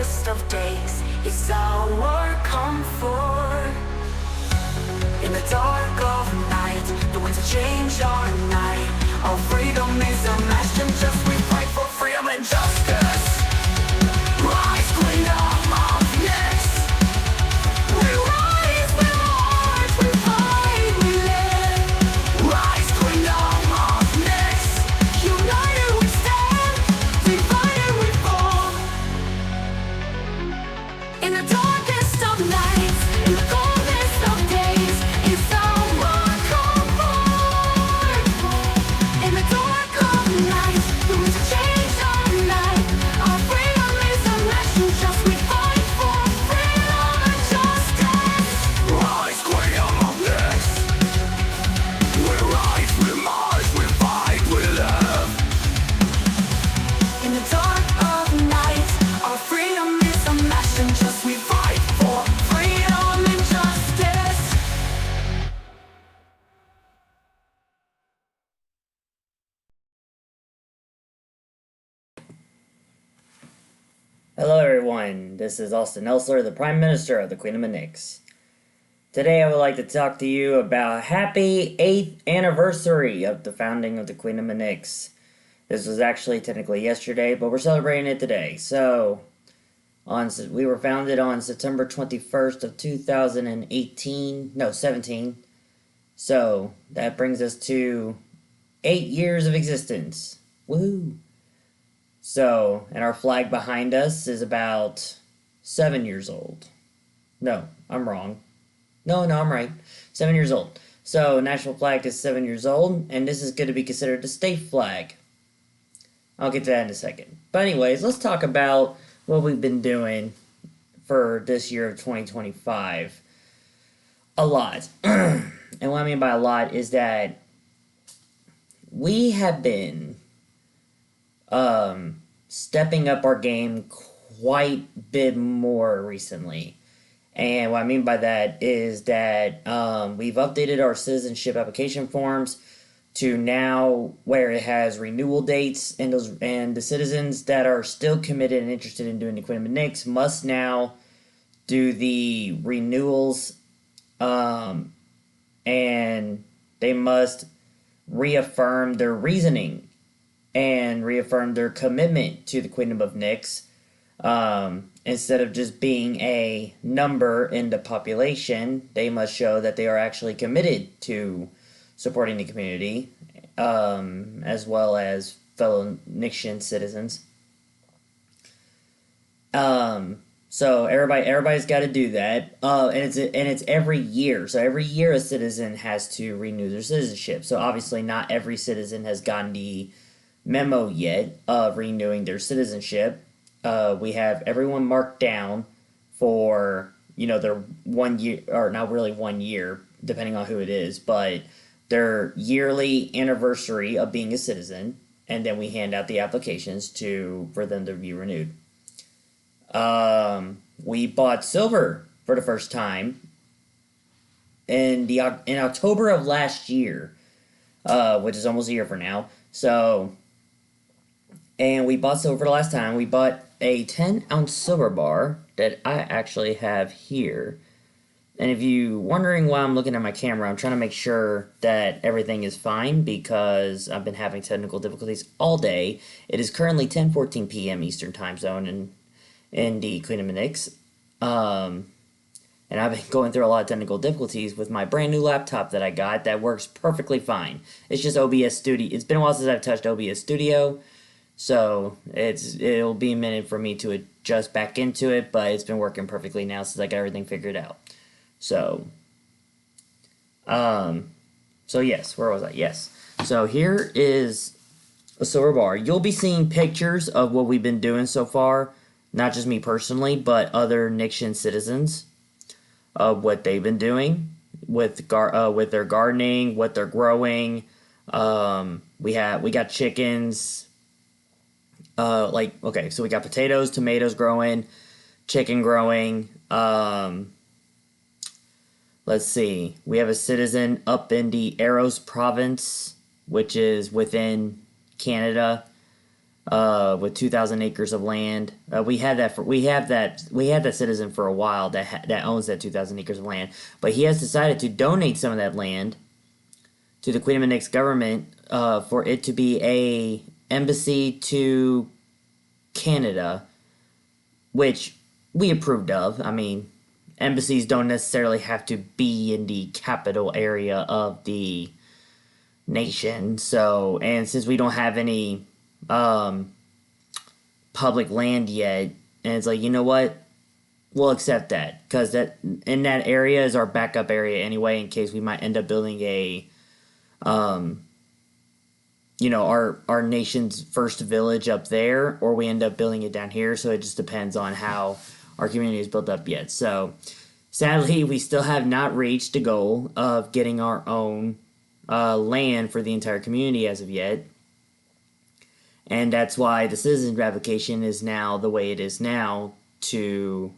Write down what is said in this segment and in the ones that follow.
darkest of days is our comfort. In the dark of night, the winds of change are night. Our freedom is unmatched and just we fight for freedom and justice. Rise, Queendom of Nyx. We rise, we march, we fight, we live. Rise, Queendom of Nyx. United we stand, divided we fall. In the darkest of nights, in the coldest of days, it's our comfort. In the dark of night, the winds of change are night. Our freedom is unmatched and just we fight for freedom and justice. Rise, Queendom of Nyx. We rise, we march, we fight, we live. In the dark of night, our freedom is unmatched and just we fight for freedom and justice. Hello everyone, this is Austin Elsler, the Prime Minister of the Queendom of Nyx. Today I would like to talk to you about happy 8th anniversary of the founding of the Queendom of Nyx. This was actually technically yesterday, but we're celebrating it today. So, we were founded on September 21st of 17. So, that brings us to 8 years of existence. Woohoo! So, and our flag behind us is about 7 years old. No, I'm wrong. No, I'm right. 7 years old. So, national flag is 7 years old, and this is going to be considered a state flag. I'll get to that in a second. But anyways, let's talk about what we've been doing for this year of 2025. A lot. And what I mean by a lot is that we have been stepping up our game quite a bit more recently. And what I mean by that is that we've updated our citizenship application forms to now where it has renewal dates, and the citizens that are still committed and interested in doing the Queendom of Nyx must now do the renewals, and they must reaffirm their reasoning and reaffirm their commitment to the Queendom of Nyx, instead of just being a number in the population. They must show that they are actually committed to supporting the community, as well as fellow Nyxian citizens. So everybody's got to do that, and it's every year. So every year a citizen has to renew their citizenship. So obviously not every citizen has gotten the memo yet of renewing their citizenship. We have everyone marked down for their 1 year, or not really 1 year, depending on who it is, but their yearly anniversary of being a citizen, and then we hand out the applications for them to be renewed. We bought silver for the first time in October of last year, which is almost a year from now. So, and we bought silver the last time. We bought a 10-ounce silver bar that I actually have here. And if you're wondering why I'm looking at my camera, I'm trying to make sure that everything is fine because I've been having technical difficulties all day. It is currently 10:14 p.m. Eastern Time Zone in the Queendom of Nyx. And I've been going through a lot of technical difficulties with my brand new laptop that I got that works perfectly fine. It's just OBS Studio. It's been a while since I've touched OBS Studio, so it'll be a minute for me to adjust back into it, but it's been working perfectly now since I got everything figured out. So yes, where was I? Yes. So here is a silver bar. You'll be seeing pictures of what we've been doing so far, not just me personally, but other Nyxian citizens, of what they've been doing with their gardening, what they're growing. We got chickens. So we got potatoes, tomatoes growing, chicken growing. Let's see. We have a citizen up in the Arrows province, which is within Canada. with 2,000 acres of land. We had that citizen for a while that owns that 2,000 acres of land, but he has decided to donate some of that land to the Queendom of Nyx government for it to be a embassy to Canada, which we approved of. I mean, embassies don't necessarily have to be in the capital area of the nation. So, and since we don't have any public land yet, and it's like, you know what? We'll accept that because that in that area is our backup area anyway, in case we might end up building a, our nation's first village up there, or we end up building it down here. So it just depends on how our community is built up yet. So sadly, we still have not reached the goal of getting our own land for the entire community as of yet. And that's why the citizenship application is now the way it is now, to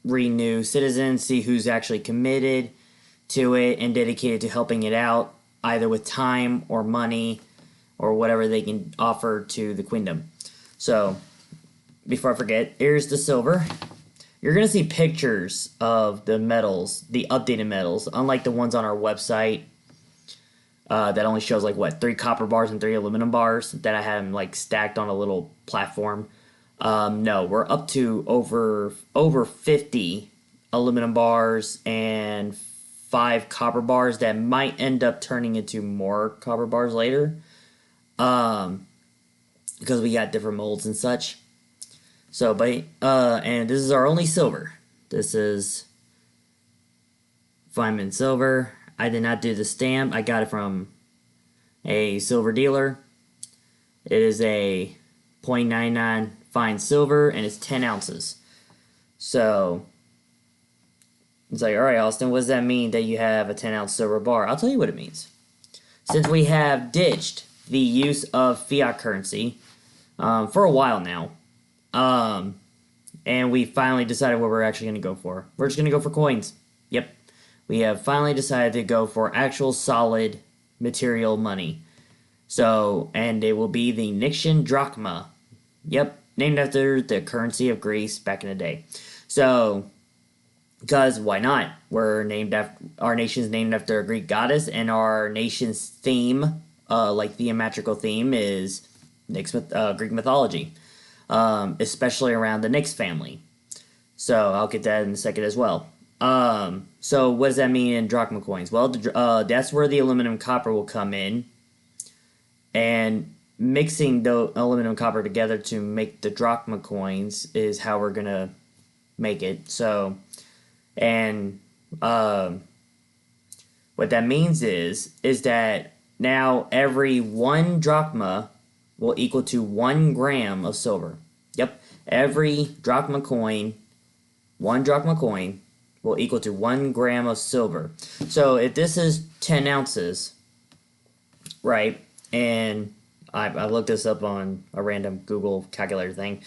renew citizens, see who's actually committed to it and dedicated to helping it out, either with time or money or whatever they can offer to the Queendom. So, before I forget, here's the silver. You're going to see pictures of the medals, the updated medals, unlike the ones on our website. That only shows 3 copper bars and 3 aluminum bars that I have them stacked on a little platform. No, we're up to over 50 aluminum bars and 5 copper bars that might end up turning into more copper bars later, because we got different molds and such. So, and this is our only silver. This is Feynman silver. I did not do the stamp. I got it from a silver dealer. It is a 0.99 fine silver, and it's 10 ounces. So, it's like, all right, Austin, what does that mean that you have a 10-ounce silver bar? I'll tell you what it means. Since we have ditched the use of fiat currency for a while now, and we finally decided what we're actually going to go for. We're just going to go for coins. Yep. We have finally decided to go for actual solid material money. So, and it will be the Nyxian drachma. Yep, named after the currency of Greece back in the day. So, because why not? Our nation's named after a Greek goddess, and our nation's theme, theatrical theme, is Greek mythology, especially around the Nyx family. So I'll get that in a second as well. So what does that mean in drachma coins? Well, that's where the aluminum copper will come in, and mixing the aluminum copper together to make the drachma coins is how we're gonna make it. So, and what that means is that now every 1 drachma will equal to 1 gram of silver. Yep, every drachma coin, 1 drachma coin, will equal to 1 gram of silver. So if this is 10 ounces, right, and I looked this up on a random Google calculator thing,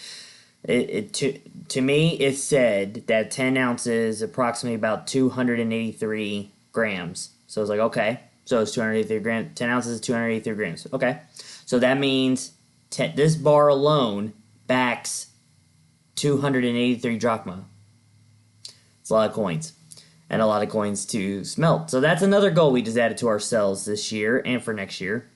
to me it said that 10 ounces approximately about 283 grams. So it's like, okay, so it's 283 grams, 10 ounces is 283 grams. Okay, so that means this bar alone backs 283 drachma. It's a lot of coins, and a lot of coins to smelt. So that's another goal we just added to ourselves this year and for next year,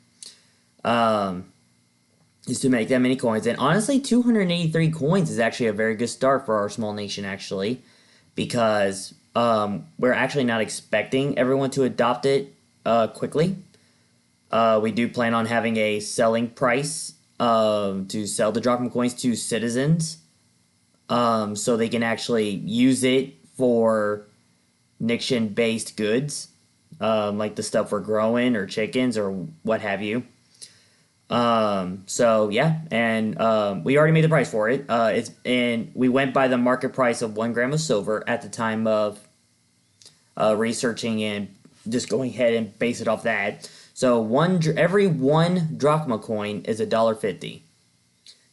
is to make that many coins. And honestly, 283 coins is actually a very good start for our small nation, actually, because we're actually not expecting everyone to adopt it quickly. We do plan on having a selling price to sell the drachma coins to citizens, so they can actually use it for Nyxian-based goods, like the stuff we're growing or chickens or what have you. So yeah, and we already made the price for it. We went by the market price of 1 gram of silver at the time of researching and just going ahead and base it off that. So every 1 drachma coin is $1.50.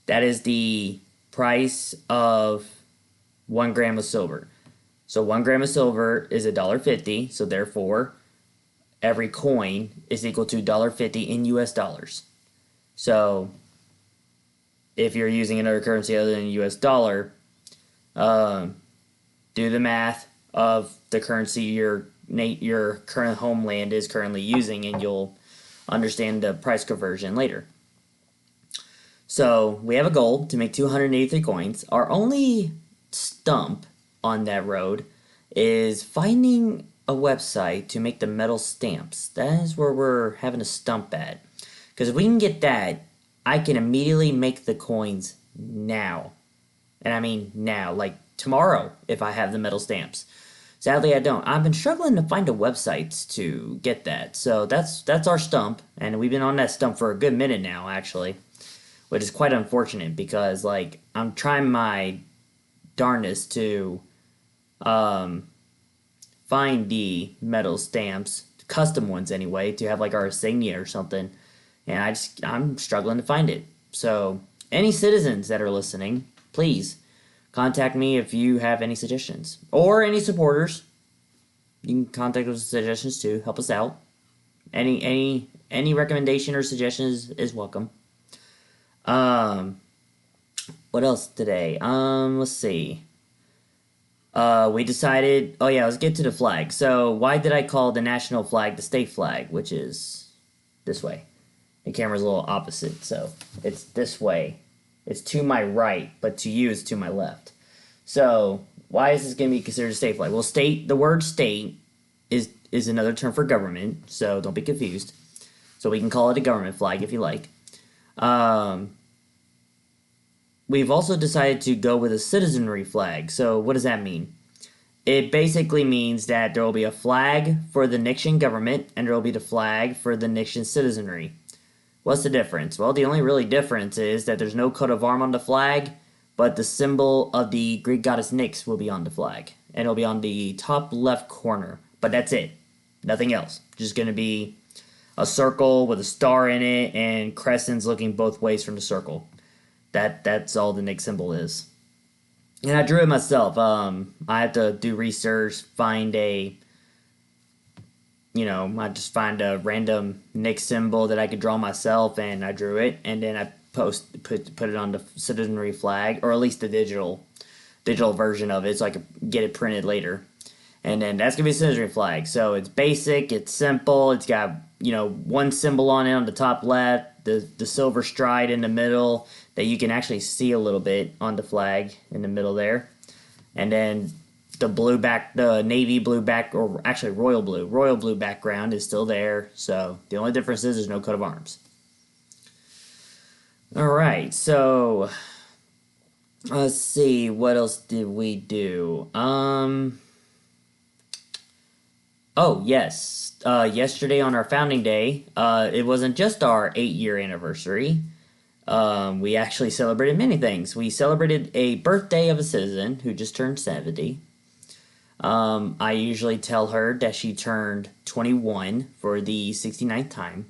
That is the price of 1 gram of silver. So 1 gram of silver is $1.50. So therefore, every coin is equal to $1.50 in US dollars. So if you're using another currency other than US dollar, do the math of the currency your current homeland is currently using, and you'll understand the price conversion later. So we have a goal to make 283 coins. Our only stump on that road is finding a website to make the metal stamps. That is where we're having a stump at. Because if we can get that, I can immediately make the coins now. And I mean now, like tomorrow, if I have the metal stamps. Sadly, I don't. I've been struggling to find a website to get that. So that's our stump, and we've been on that stump for a good minute now, actually, which is quite unfortunate because, like, I'm trying my darndest to find the metal stamps, custom ones anyway, to have like our insignia or something, and I'm struggling to find it. So any citizens that are listening, please contact me if you have any suggestions or any supporters. You can contact us with suggestions too. Help us out. Any recommendation or suggestion is welcome. What else today? Let's see. We decided. Oh yeah, let's get to the flag. So why did I call the national flag the state flag, which is this way? The camera's a little opposite, so it's this way. It's to my right, but to you it's to my left. So why is this going to be considered a state flag? Well, the word state is another term for government, so don't be confused. So we can call it a government flag if you like. We've also decided to go with a citizenry flag. So what does that mean? It basically means that there will be a flag for the Nyxian government, and there will be the flag for the Nyxian citizenry. What's the difference? Well, the only really difference is that there's no coat of arms on the flag, but the symbol of the Greek goddess Nyx will be on the flag. And it'll be on the top left corner. But that's it. Nothing else. Just going to be a circle with a star in it and crescents looking both ways from the circle. That's all the Nyx symbol is. And I drew it myself. I had to do research, I just find a random Nyx symbol that I could draw myself, and I drew it, and then I put it on the citizenry flag, or at least the digital version of it, so I could get it printed later. And then that's gonna be a citizenry flag. So it's basic, it's simple, it's got one symbol on it on the top left, the silver stride in the middle that you can actually see a little bit on the flag in the middle there, and then the navy blue or actually royal blue background is still there. So the only difference is there's no coat of arms. All right, so let's see, what else did we do? Oh yes, yesterday on our founding day, it wasn't just our 8-year anniversary. We actually celebrated many things. We celebrated a birthday of a citizen who just turned 70. I usually tell her that she turned 21 for the 69th time.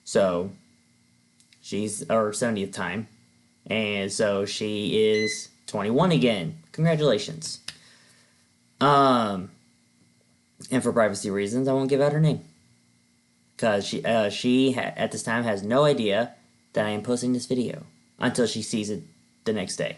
So she's our 70th time. And so she is 21 again. Congratulations. And for privacy reasons, I won't give out her name. Because she at this time has no idea that I am posting this video until she sees it the next day.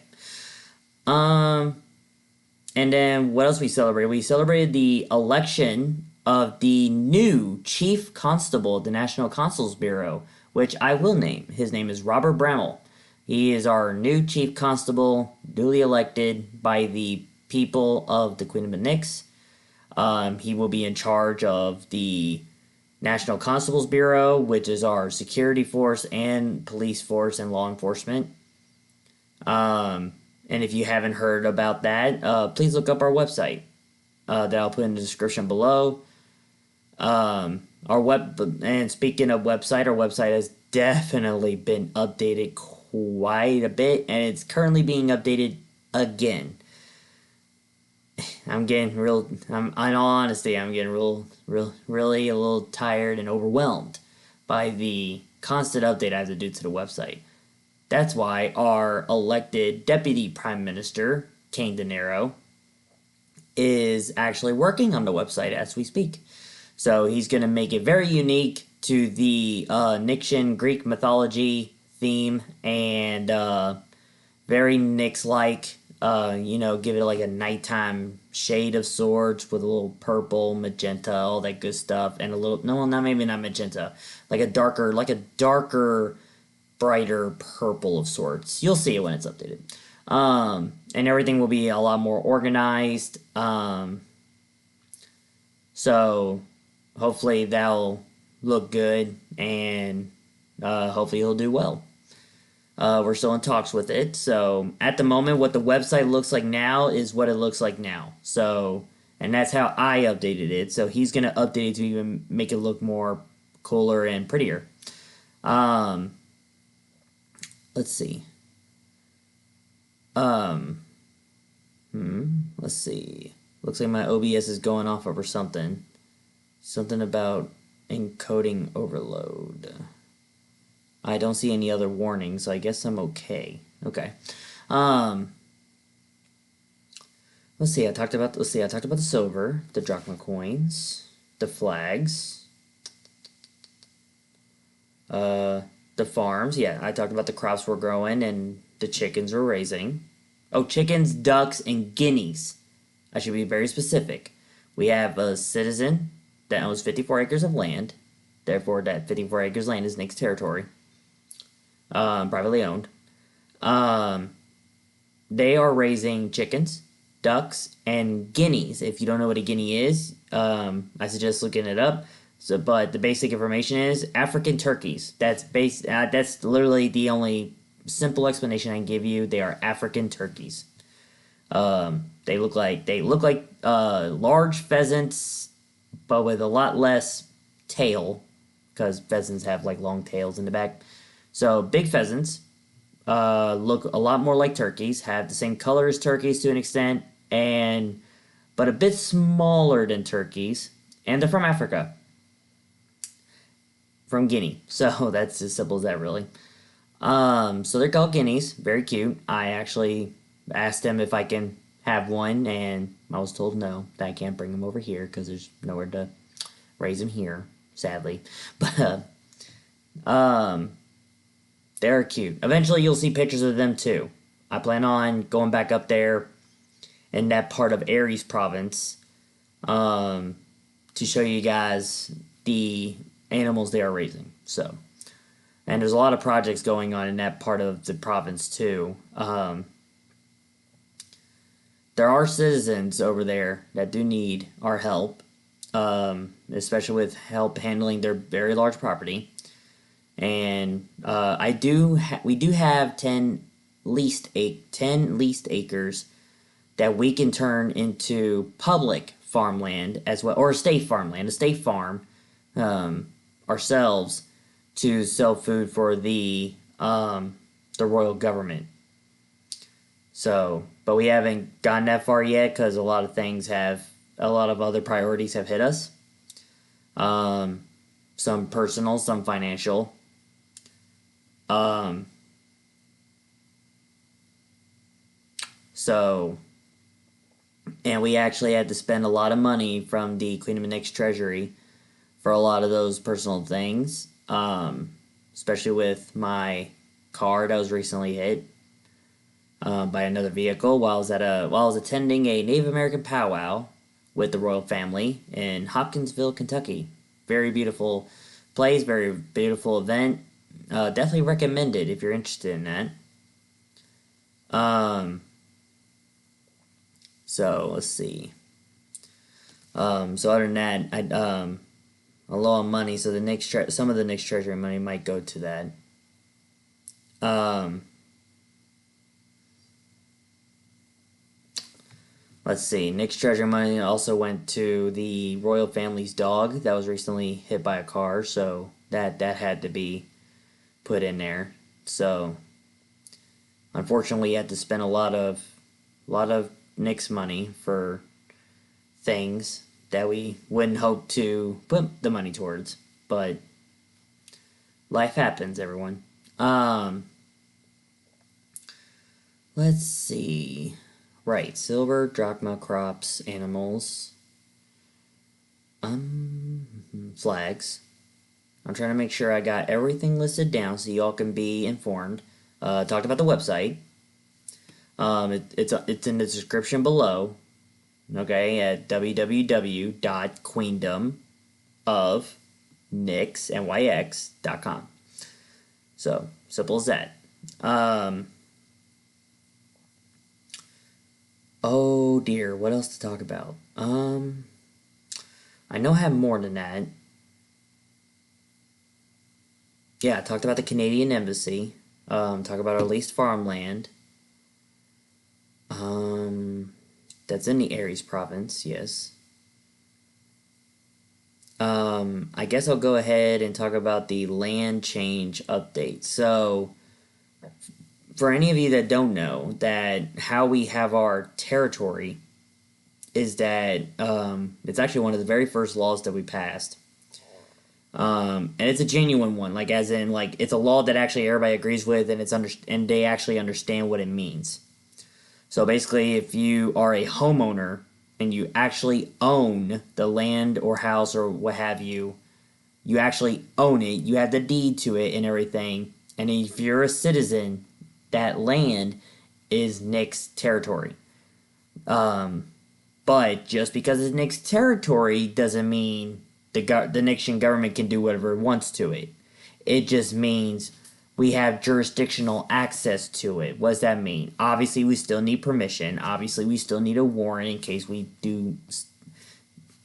And then what else we celebrated? We celebrated the election of the new chief constable of the National Consuls Bureau, which I will name. His name is Robert Bramall. He is our new chief constable, duly elected by the people of the Queendom of Nyx. He will be in charge of the National Constables Bureau, which is our security force and police force and law enforcement. And if you haven't heard about that, please look up our website that I'll put in the description below. And speaking of website, our website has definitely been updated quite a bit, and it's currently being updated again. In all honesty, I'm getting really a little tired and overwhelmed by the constant update I have to do to the website. That's why our elected Deputy Prime Minister, King De Niro, is actually working on the website as we speak. So he's going to make it very unique to the Nyxian Greek mythology theme and very Nyx-like. Give it like a nighttime shade of sorts with a little purple, magenta, all that good stuff, and a little no, not maybe not magenta, like a darker, brighter purple of sorts. You'll see it when it's updated. And everything will be a lot more organized. So hopefully that'll look good, and hopefully he'll do well. We're still in talks with it. So at the moment, what the website looks like now is what it looks like now. So, and that's how I updated it. So he's gonna update it to even make it look more cooler and prettier. Let's see. Let's see. Looks like my OBS is going off over something. Something about encoding overload. I don't see any other warnings, so I guess I'm okay. Okay. Let's see. I talked about the silver, the drachma coins, the flags, the farms. Yeah, I talked about the crops we're growing and the chickens we're raising. Oh, chickens, ducks, and guineas. I should be very specific. We have a citizen that owns 54 acres of land. Therefore, that 54 acres land is Nyx territory. Privately owned. They are raising chickens, ducks, and guineas. If you don't know what a guinea is, I suggest looking it up. So, but the basic information is African turkeys. That's literally the only simple explanation I can give you. They are African turkeys. They look like large pheasants, but with a lot less tail, because pheasants have like long tails in the back. So big pheasants look a lot more like turkeys, have the same color as turkeys to an extent, but a bit smaller than turkeys, and they're from Africa, from Guinea. So that's as simple as that, really. So they're called guineas, very cute. I actually asked them if I can have one, and I was told no, that I can't bring them over here because there's nowhere to raise them here, sadly. But they're cute. Eventually, you'll see pictures of them too. I plan on going back up there in that part of Aries province to show you guys the animals they are raising. So, and there's a lot of projects going on in that part of the province too. There are citizens over there that do need our help, especially with help handling their very large property. And we do have 10 leased acres that we can turn into public farmland as well, or estate farm ourselves to sell food for the royal government. So, but we haven't gotten that far yet because a lot of other priorities have hit us. Some personal, some financial. So, and we actually had to spend a lot of money from the Queendom of Nyx treasury for a lot of those personal things, especially with my car that was recently hit by another vehicle while I was attending a Native American powwow with the royal family in Hopkinsville, Kentucky. Very beautiful place, very beautiful event. Definitely recommend it if you're interested in that. So let's see. So other than that, I'm low on money, so some of the Nyx treasury money might go to that. Let's see. Nyx treasury money also went to the royal family's dog that was recently hit by a car, so that had to be put in there. So unfortunately, you had to spend a lot of Nyx money for things that we wouldn't hope to put the money towards, but life happens, everyone. Let's see. Right, silver, drachma, crops, animals, flags. I'm trying to make sure I got everything listed down so y'all can be informed. Talked about the website. It's in the description below. Okay, at www.queendomofnyx.com. So simple as that. Oh dear, what else to talk about? I know I have more than that. Yeah, I talked about the Canadian Embassy. Talk about our leased farmland. That's in the Aries province, yes. I guess I'll go ahead and talk about the land change update. So, for any of you that don't know, that how we have our territory is that it's actually one of the very first laws that we passed. And it's a genuine one, like as in like it's a law that actually everybody agrees with, and and they actually understand what it means. So basically, if you are a homeowner and you actually own the land or house or what have you, you actually own it. You have the deed to it and everything. And if you're a citizen, that land is Nyx territory. But just because it's Nyx territory doesn't mean the Nyxian government can do whatever it wants to it. It just means we have jurisdictional access to it. What does that mean? Obviously, we still need permission. Obviously, we still need a warrant in case we're doing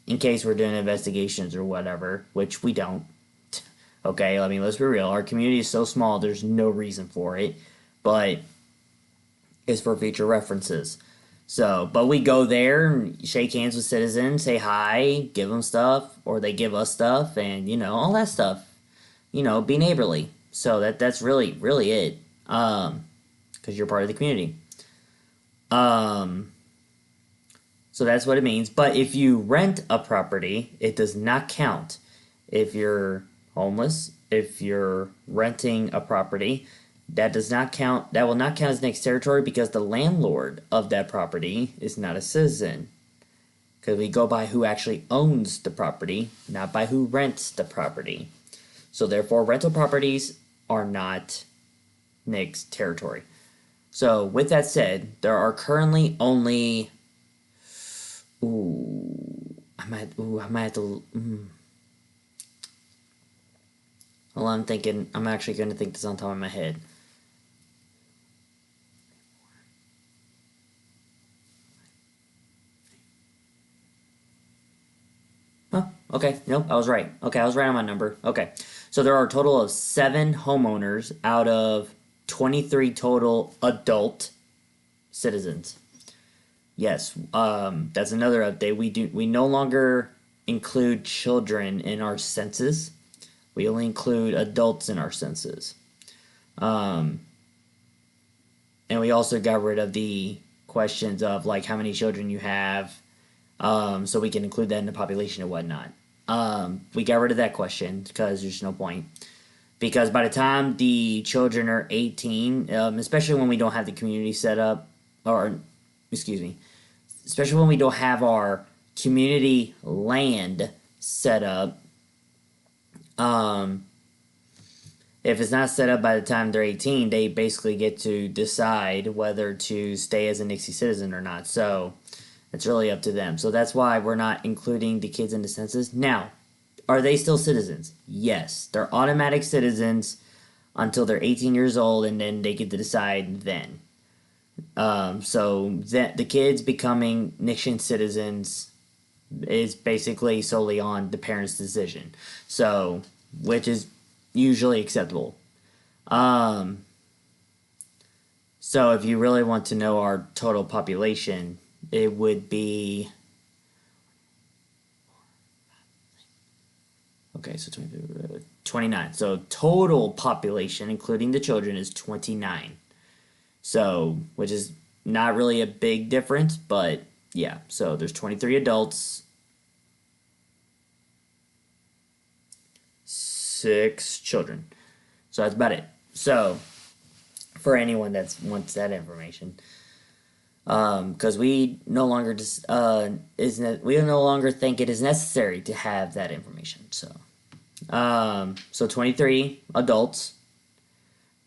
investigations or whatever, which we don't. Okay, I mean, let's be real. Our community is so small, there's no reason for it. But it's for future references. So, but we go there and shake hands with citizens, say hi, give them stuff, or they give us stuff, and all that stuff. Be neighborly. So that's really it. Because you're part of the community. So that's what it means. But if you rent a property, it does not count. If you're homeless, if you're renting a property, that does not count. That will not count as Nyx territory because the landlord of that property is not a citizen. Because we go by who actually owns the property, not by who rents the property. So therefore, rental properties are not Nyx territory. So with that said, there are currently only. I might have to. Well, I'm thinking. I'm actually going to think this on top of my head. Oh, okay. Nope, I was right. Okay, I was right on my number. Okay. So there are a total of 7 homeowners out of 23 total adult citizens. Yes, that's another update. We no longer include children in our census. We only include adults in our census. And we also got rid of the questions of like how many children you have, so we can include that in the population and whatnot. We got rid of that question because there's no point. Because by the time the children are 18, especially when we don't have the community set up, especially when we don't have our community land set up, if it's not set up by the time they're 18, they basically get to decide whether to stay as a Nixie citizen or not. So it's really up to them. So that's why we're not including the kids in the census. Now, are they still citizens? Yes. They're automatic citizens until they're 18 years old, and then they get to decide then. So that the kids becoming Nixian citizens is basically solely on the parents' decision. So, which is usually acceptable. So if you really want to know our total population, it would be. Okay, so 29. So total population, including the children, is 29. So, which is not really a big difference, but yeah. So there's 23 adults, 6 children. So that's about it. So, for anyone that wants that information, because we no longer we no longer think it is necessary to have that information. So, So 23 adults.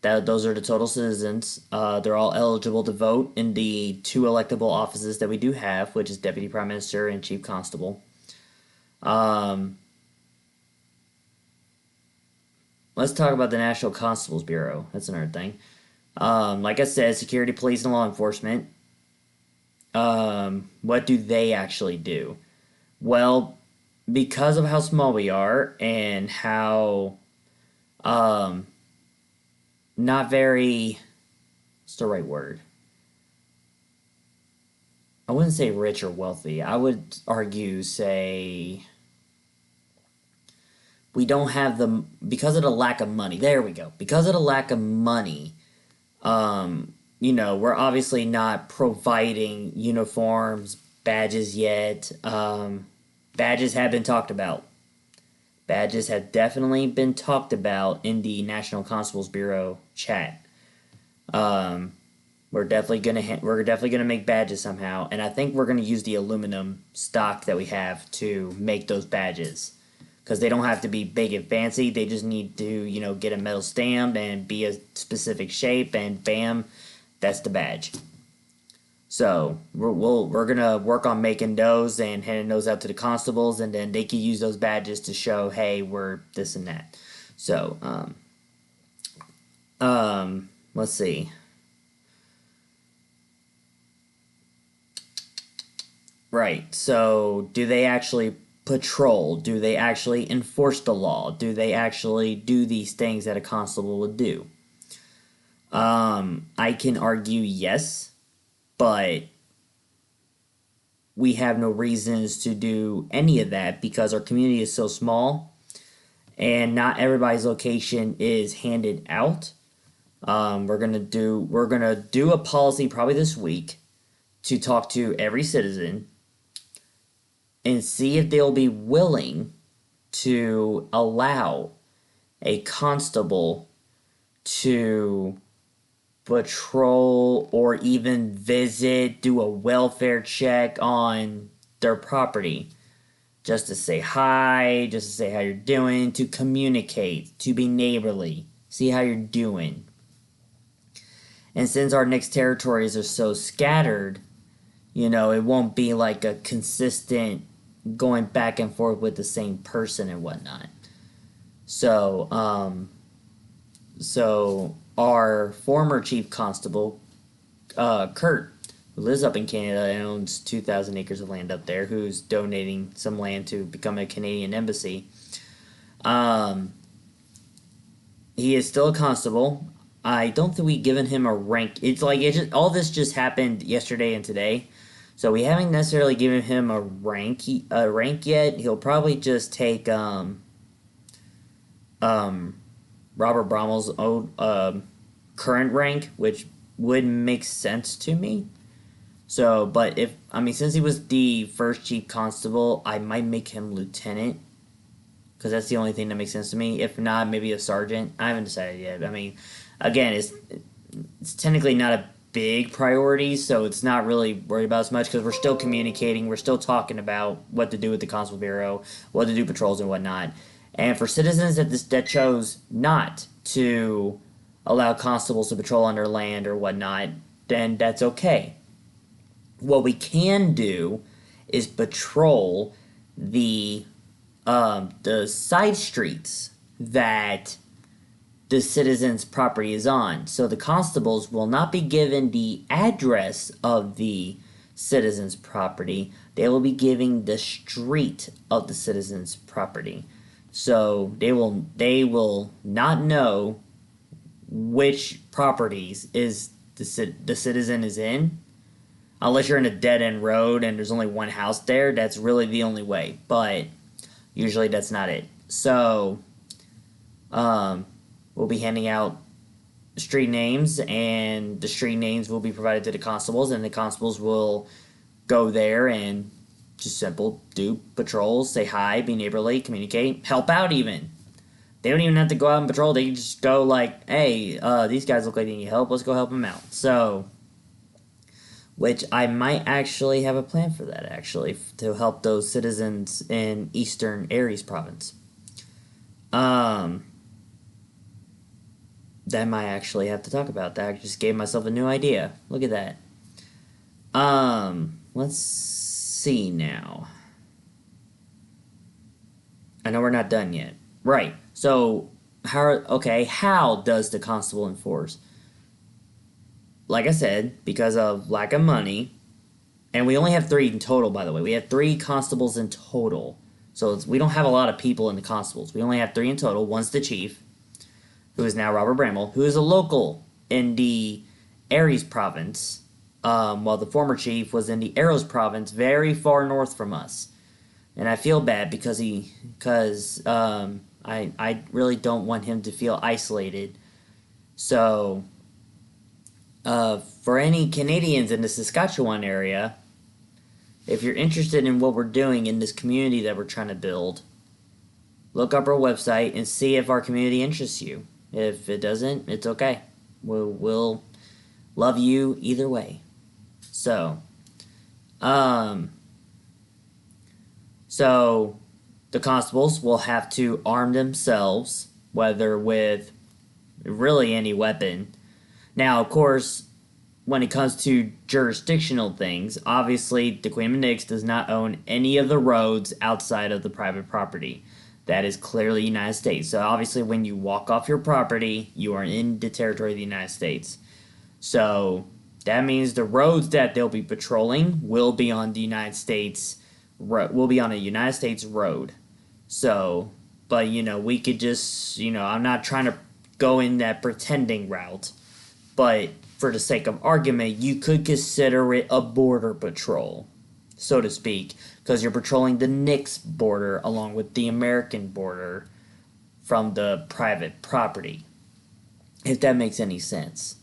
Those are the total citizens. They're all eligible to vote in the two electable offices that we do have, which is Deputy Prime Minister and Chief Constable. Let's talk about the National Constables Bureau. That's another thing. Like I said, security, police, and law enforcement. What do they actually do? Well, because of how small we are and how not very, what's the right word? I wouldn't say rich or wealthy. I would argue, say, we don't have the, because of the lack of money. There we go. Because of the lack of money, we're obviously not providing uniforms, badges yet. Badges have been talked about. Badges have definitely been talked about in the National Constables Bureau chat. We're definitely gonna make badges somehow, and I think we're gonna use the aluminum stock that we have to make those badges, because they don't have to be big and fancy. They just need to get a metal stamp and be a specific shape, and bam, that's the badge. So we're gonna work on making those and handing those out to the constables, and then they can use those badges to show, hey, we're this and that. So let's see. Right. So do they actually patrol? Do they actually enforce the law? Do they actually do these things that a constable would do? I can argue yes, but we have no reasons to do any of that because our community is so small and not everybody's location is handed out. We're gonna do a policy probably this week to talk to every citizen and see if they'll be willing to allow a constable to patrol or even visit, do a welfare check on their property. Just to say hi, just to say how you're doing, to communicate, to be neighborly, see how you're doing. And since our Nyx territories are so scattered, it won't be like a consistent going back and forth with the same person and whatnot. So our former chief constable, Kurt, who lives up in Canada and owns 2,000 acres of land up there, who's donating some land to become a Canadian embassy. He is still a constable. I don't think we've given him a rank. It's like all this just happened yesterday and today, so we haven't necessarily given him a rank yet. He'll probably just take Robert Bromwell's old current rank, which would make sense to me. So, but since he was the first chief constable, I might make him lieutenant, because that's the only thing that makes sense to me. If not, maybe a sergeant. I haven't decided yet. Again, it's technically not a big priority, so it's not really worried about as much because we're still communicating. We're still talking about what to do with the Constable Bureau, what to do patrols and whatnot. And for citizens that chose not to allow constables to patrol on their land or whatnot, then that's okay. What we can do is patrol the side streets that the citizen's property is on. So the constables will not be given the address of the citizen's property. They will be giving the street of the citizen's property. So they will not know which properties is the citizen is in, unless you're in a dead end road and there's only one house there. That's really the only way, but usually that's not it. So we'll be handing out street names, and the street names will be provided to the constables, and the constables will go there and just simple do patrols, say hi, be neighborly, communicate, help out even. They don't even have to go out and patrol. They can just go like, hey, these guys look like they need help. Let's go help them out. So, which I might actually have a plan for that, actually, to help those citizens in Eastern Aries province. Um, that might actually have to talk about that. I just gave myself a new idea. Look at that. Let's see now. I know we're not done yet. Right. So, how does the constable enforce? Like I said, because of lack of money, and we only have 3 in total, by the way. We have 3 constables in total. So we don't have a lot of people in the constables. We only have 3 in total. One's the chief, who is now Robert Bramble, who is a local in the Aries province, while the former chief was in the Arrows province, very far north from us. And I feel bad because I really don't want him to feel isolated. So, for any Canadians in the Saskatchewan area, if you're interested in what we're doing in this community that we're trying to build, look up our website and see if our community interests you. If it doesn't, it's okay. We'll love you either way. So, so the constables will have to arm themselves, whether with really any weapon. Now, of course, when it comes to jurisdictional things, obviously the Queendom of Nyx does not own any of the roads outside of the private property. That is clearly United States. So obviously when you walk off your property, you are in the territory of the United States. So that means the roads that they'll be patrolling will be on the United States will be on a United States road. So, but we could just, I'm not trying to go in that pretending route, but for the sake of argument, you could consider it a border patrol, so to speak, because you're patrolling the Nyx border along with the American border from the private property, if that makes any sense.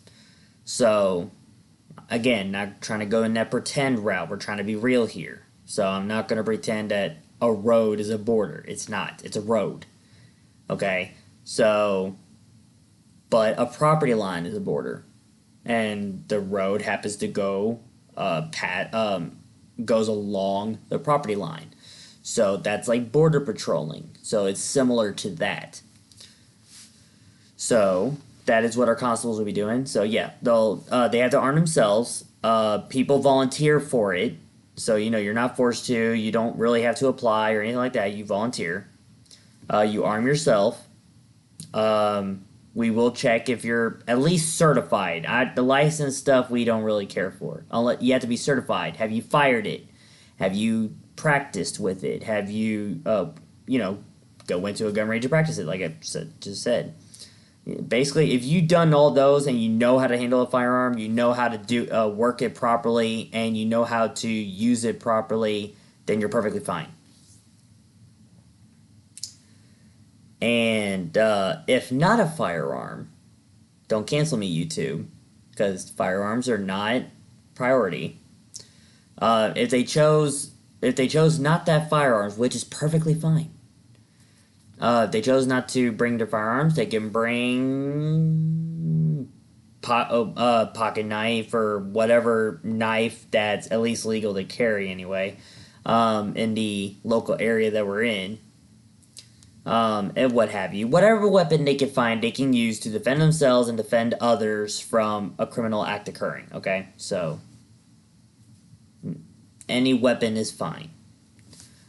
So, again, not trying to go in that pretend route. We're trying to be real here. So I'm not going to pretend that a road is a border. It's not. It's a road. Okay? So, but a property line is a border. And the road happens to go goes along the property line. So that's like border patrolling. So it's similar to that. So that is what our constables will be doing. So yeah, they have to arm themselves. People volunteer for it. So you're not forced to. You don't really have to apply or anything like that. You volunteer. You arm yourself. We will check if you're at least certified. The license stuff we don't really care for. You have to be certified. Have you fired it? Have you practiced with it? Have you, go into a gun range to practice it, like I just said. Basically, if you've done all those and you know how to handle a firearm, you know how to do work it properly, and you know how to use it properly, then you're perfectly fine. And if not a firearm, don't cancel me, YouTube, because firearms are not priority. If they chose not that firearms, which is perfectly fine. If they chose not to bring their firearms, they can bring pocket knife or whatever knife that's at least legal to carry anyway, in the local area that we're in. And what have you. Whatever weapon they can find, they can use to defend themselves and defend others from a criminal act occurring, okay? So, any weapon is fine.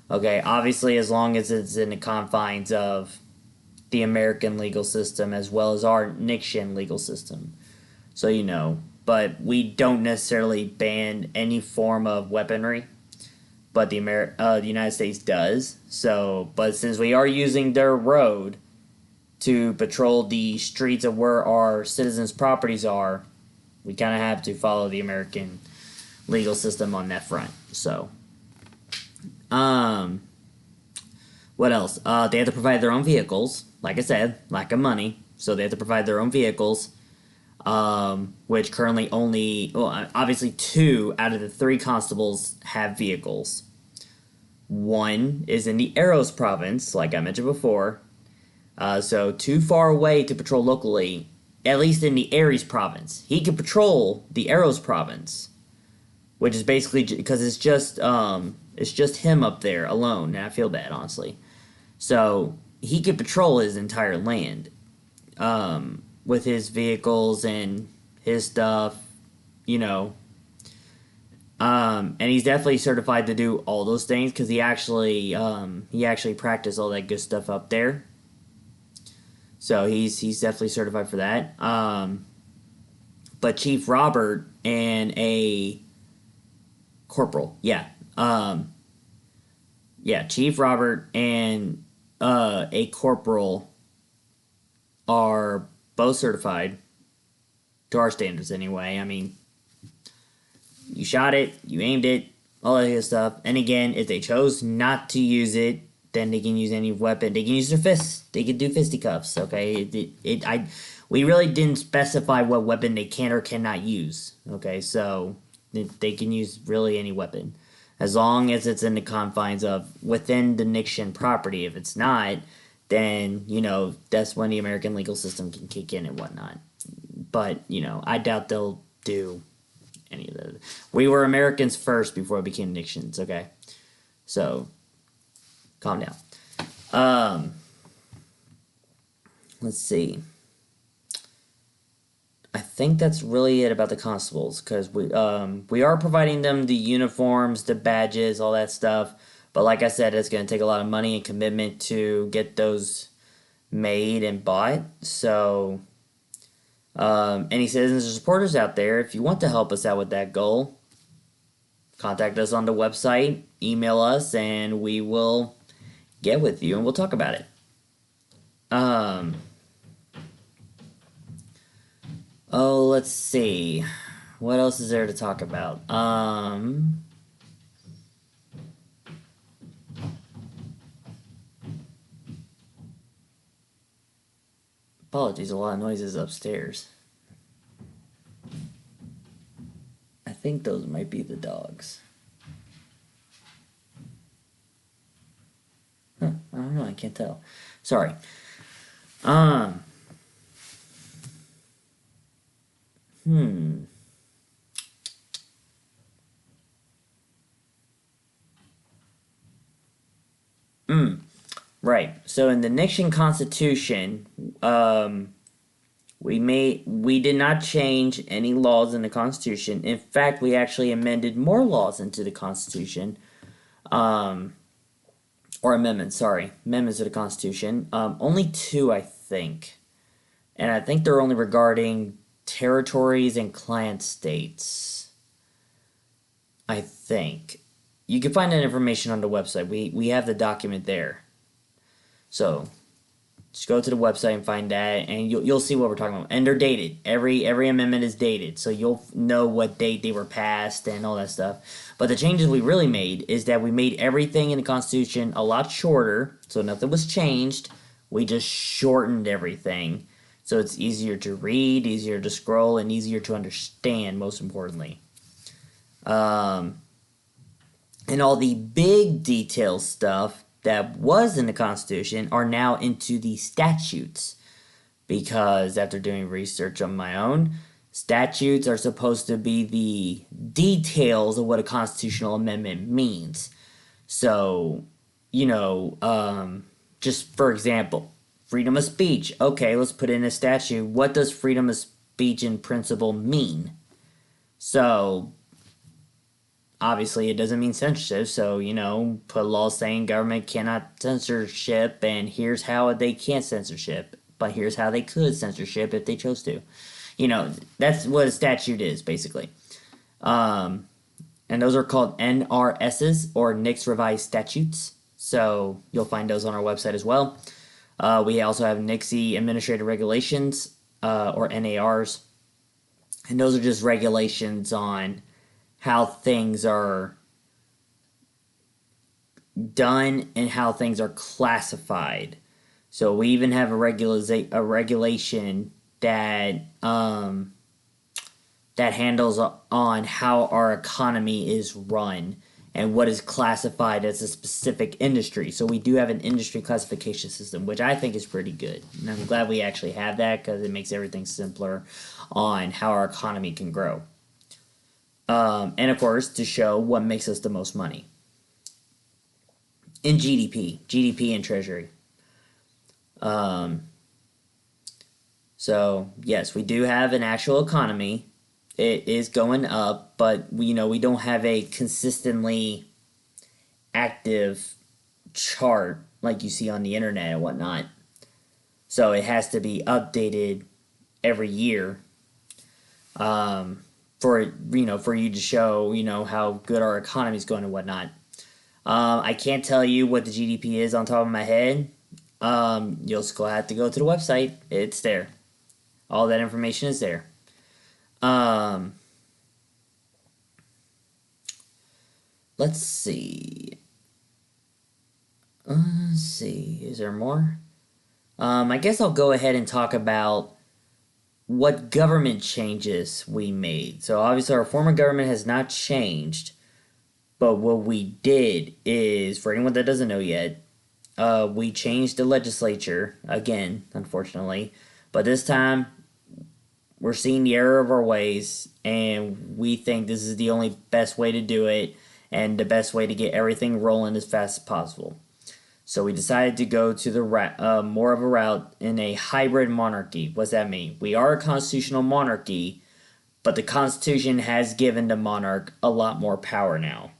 Okay, obviously as long as it's in the confines of the American legal system as well as our Nyxian legal system. So, but we don't necessarily ban any form of weaponry. But the United States does. So, but since we are using their road to patrol the streets of where our citizens' properties are, we kind of have to follow the American legal system on that front. So, what else? They have to provide their own vehicles. Like I said, lack of money, so they have to provide their own vehicles. Which currently obviously 2 out of the 3 constables have vehicles. 1 is in the Arrows province, like I mentioned before. So too far away to patrol locally, at least in the Aries province. He can patrol the Arrows province, which is basically because it's just him up there alone, and I feel bad, honestly. So he could patrol his entire land with his vehicles and his stuff, you know. And he's definitely certified to do all those things because he actually practiced all that good stuff up there. So he's definitely certified for that. But Chief Robert and a corporal, Chief Robert and a corporal are both certified to our standards anyway. I mean, you shot it, you aimed it, all that good stuff. And again, if they chose not to use it, then they can use any weapon. They can use their fists. They can do fisticuffs. Okay, we really didn't specify what weapon they can or cannot use. Okay, so they can use really any weapon, as long as it's in the confines of within the Nyxian property. If it's not, then that's when the American legal system can kick in and whatnot. But I doubt they'll do any of that. We were Americans first before we became Nyxians. Okay, so calm down. Let's see. I think that's really it about the constables, because we are providing them the uniforms, the badges, all that stuff. But like I said, it's going to take a lot of money and commitment to get those made and bought. So, any citizens or supporters out there, if you want to help us out with that goal, contact us on the website, email us, and we will get with you and we'll talk about it. Oh, let's see. What else is there to talk about? Apologies, a lot of noises upstairs. I think those might be the dogs. Huh, I don't know, I can't tell. Sorry. Right. So in the Nyxian Constitution, we did not change any laws in the Constitution. In fact, we actually amended more laws into the Constitution, or amendments. Sorry, amendments to the Constitution. Only 2, I think, and I think they're only regarding territories and client states. I think you can find that information on the website. We have the document there. So just go to the website and find that, and you'll see what we're talking about. And they're dated. Every amendment is dated, so you'll know what date they were passed and all that stuff. But the changes we really made is that we made everything in the Constitution a lot shorter, so nothing was changed. We just shortened everything, so it's easier to read, easier to scroll, and easier to understand, most importantly. And all the big detail stuff that was in the Constitution are now into the statutes, because after doing research on my own, statutes are supposed to be the details of what a constitutional amendment means. So, just for example, freedom of speech. Okay, let's put in a statute. What does freedom of speech in principle mean? So, obviously, it doesn't mean censorship, so, put a law saying government cannot censorship, and here's how they can't censorship, but here's how they could censorship if they chose to. That's what a statute is, basically. And those are called NRSs, or Nyx Revised Statutes, so you'll find those on our website as well. We also have NYXI Administrative Regulations, or NARs, and those are just regulations on how things are done and how things are classified. So we even have a regulation that handles on how our economy is run and what is classified as a specific industry. So we do have an industry classification system, which I think is pretty good. And I'm glad we actually have that, because it makes everything simpler on how our economy can grow. And of course, to show what makes us the most money in GDP and Treasury. So yes, we do have an actual economy. It is going up, but we don't have a consistently active chart like you see on the internet and whatnot. So it has to be updated every year, for for you to show how good our economy is going and whatnot. I can't tell you what the GDP is on top of my head. You'll just have to go to the website. It's there. All that information is there. Um, let's see. Let's see. Is there more? I guess I'll go ahead and talk about what government changes we made. So obviously our former government has not changed, but what we did is, for anyone that doesn't know yet, we changed the legislature again, unfortunately, but this time we're seeing the error of our ways, and we think this is the only best way to do it, and the best way to get everything rolling as fast as possible. So we decided to go to the more of a route in a hybrid monarchy. What does that mean? We are a constitutional monarchy, but the Constitution has given the monarch a lot more power now.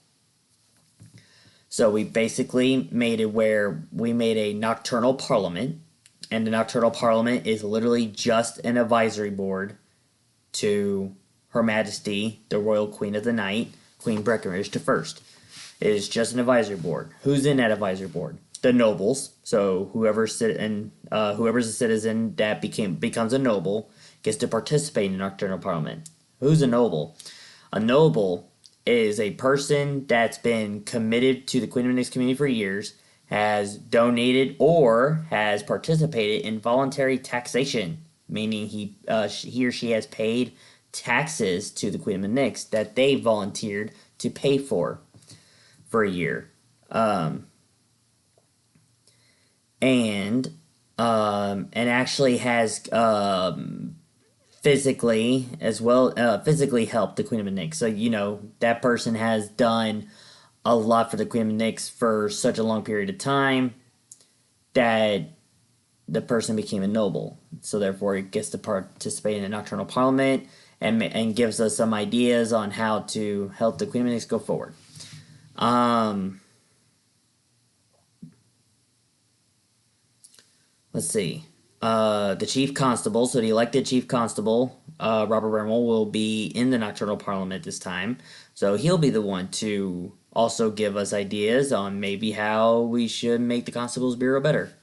So we basically made it where we made a nocturnal parliament, and the nocturnal parliament is literally just an advisory board to Her Majesty, the Royal Queen of the Night, Queen Breckinridge the First. It is just an advisory board. Who's in that advisory board? The nobles. So whoever's a citizen that becomes a noble gets to participate in the nocturnal parliament. Who's a noble? A noble is a person that's been committed to the Queendom of Nyx community for years, has donated or has participated in voluntary taxation, meaning he or she has paid taxes to the Queendom of Nyx that they volunteered to pay for a year. And actually has physically as well physically helped the Queen of Nyx. So that person has done a lot for the Queen of Nyx for such a long period of time that the person became a noble. So therefore, it gets to participate in a nocturnal parliament and gives us some ideas on how to help the Queen of Nyx go forward. Let's see. The Chief Constable, so the elected Chief Constable, Robert Rimmel, will be in the Nocturnal Parliament this time. So he'll be the one to also give us ideas on maybe how we should make the Constable's Bureau better,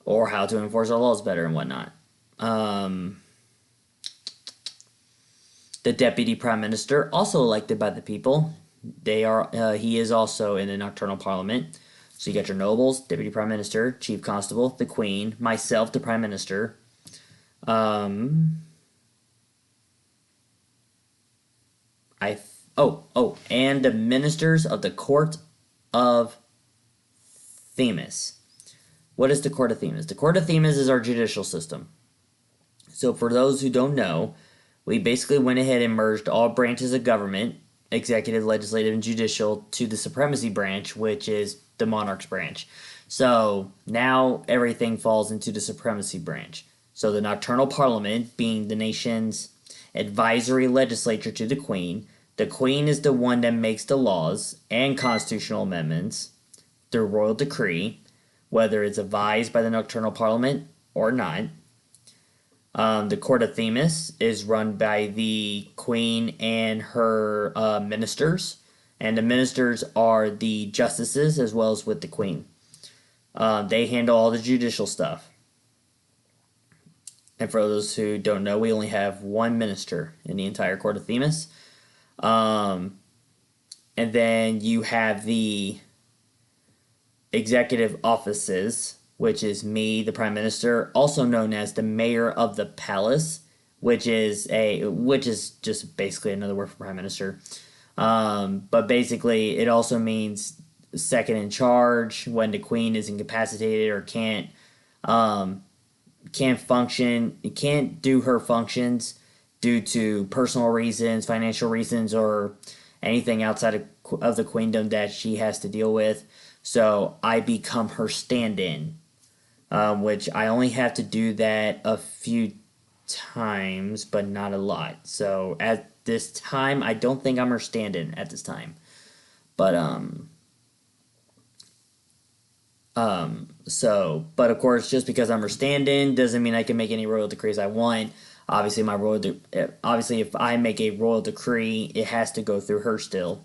or how to enforce our laws better and whatnot. The Deputy Prime Minister, also elected by the people, he is also in the Nocturnal Parliament. So you got your nobles, Deputy Prime Minister, Chief Constable, the Queen, myself, the Prime Minister. And the ministers of the Court of Themis. What is the Court of Themis? The Court of Themis is our judicial system. So for those who don't know, we basically went ahead and merged all branches of government, executive, legislative, and judicial, to the supremacy branch, which is the monarch's branch. So now everything falls into the supremacy branch. So the nocturnal parliament, being the nation's advisory legislature to the queen is the one that makes the laws and constitutional amendments through royal decree, whether it's advised by the nocturnal parliament or not. The Court of Themis is run by the queen and her ministers, and the ministers are the justices as well as with the queen. They handle all the judicial stuff. And for those who don't know, we only have one minister in the entire Court of Themis. And then you have the executive offices, which is me, the Prime Minister, also known as the Mayor of the Palace, which is just basically another word for Prime Minister. But basically, it also means second in charge when the Queen is incapacitated or can't function, can't do her functions due to personal reasons, financial reasons, or anything outside of the queendom that she has to deal with. So I become her stand-in. which I only have to do that a few times, but not a lot. So at this time, I don't think I'm her stand-in at this time. But but of course, just because I'm her stand-in doesn't mean I can make any royal decrees I want. Obviously, obviously, if I make a royal decree, it has to go through her still,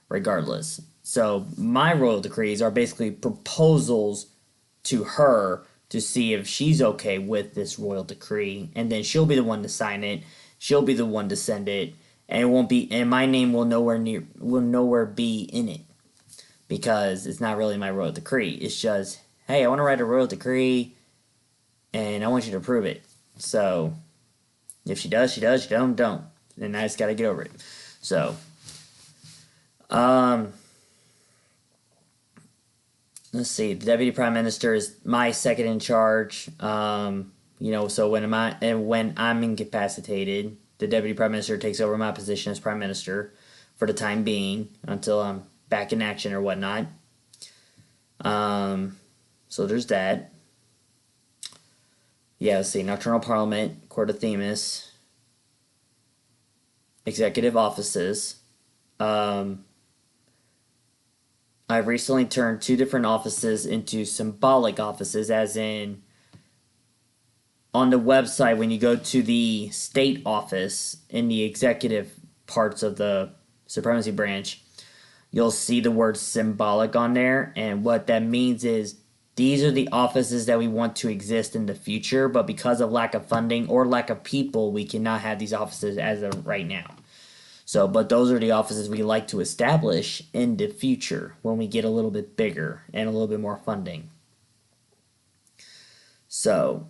regardless. So my royal decrees are basically proposals to her to see if she's okay with this royal decree, and then she'll be the one to sign it. She'll be the one to send it, and it won't be. And my name will nowhere be in it because it's not really my royal decree. It's just, hey, I want to write a royal decree, and I want you to approve it. So if she does, she does. She don't. And I just got to get over it. So, let's see. The deputy prime minister is my second in charge. So when I'm incapacitated, the deputy prime minister takes over my position as prime minister for the time being until I'm back in action or whatnot. So there's that. Yeah, let's see. Nocturnal Parliament, Court of Themis, executive offices. I've recently turned 2 different offices into symbolic offices, as in on the website, when you go to the state office in the executive parts of the supremacy branch, you'll see the word symbolic on there. And what that means is these are the offices that we want to exist in the future, but because of lack of funding or lack of people, we cannot have these offices as of right now. So, but those are the offices we like to establish in the future when we get a little bit bigger and a little bit more funding. So,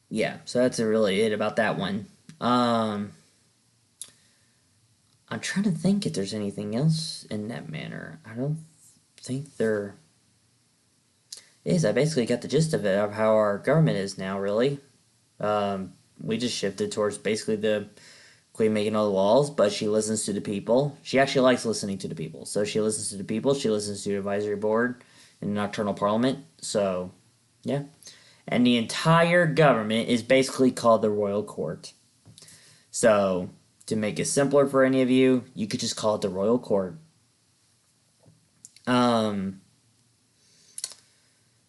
yeah, so that's really it about that one. I'm trying to think if there's anything else in that manner. I don't think there is. I basically got the gist of it, of how our government is now, really. We just shifted towards basically the queen making all the laws, but she listens to the people. She actually likes listening to the people. So she listens to the people. She listens to the advisory board and the nocturnal parliament. So, yeah. And the entire government is basically called the royal court. So, to make it simpler for any of you, you could just call it the royal court.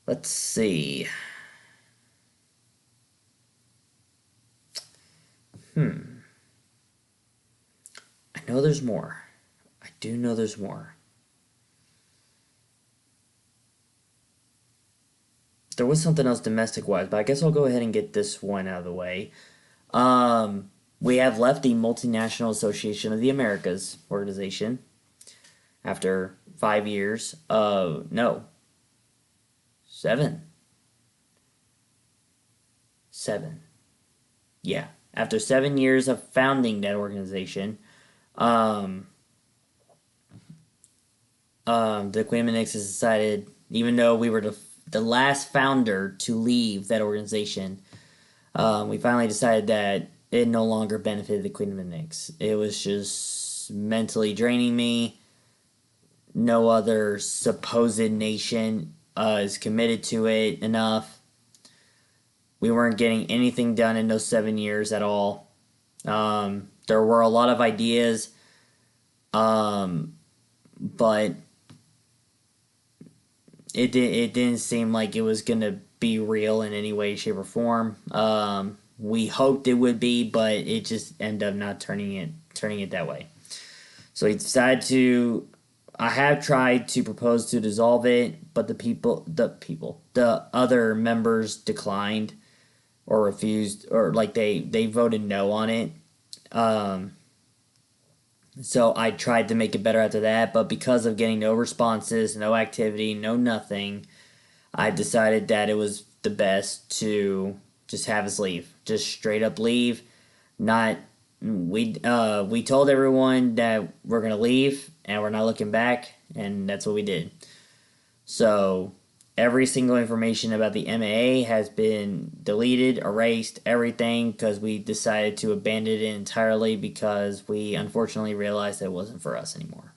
Let's see. I know there's more. I do know there's more. There was something else domestic-wise, but I guess I'll go ahead and get this one out of the way. We have left the Multinational Association of the Americas organization after 5 years of, no, 7. 7. Yeah, after 7 years of founding that organization, the Queendom of Nyx has decided, even though we were the last founder to leave that organization, we finally decided that it no longer benefited the Queendom of Nyx. It was just mentally draining me. No other supposed nation is committed to it enough. We weren't getting anything done in those 7 years at all. There were a lot of ideas, but it didn't seem like it was going to be real in any way, shape, or form. We hoped it would be, but it just ended up not turning it that way. So we decided to. I have tried to propose to dissolve it, but the other members declined or refused, or like they voted no on it. So I tried to make it better after that, but because of getting no responses, no activity, no nothing, I decided that it was the best to just have us leave. Just straight up leave. We told everyone that we're gonna leave and we're not looking back, and that's what we did. So every single information about the MAA has been deleted, erased, everything, because we decided to abandon it entirely because we unfortunately realized that it wasn't for us anymore.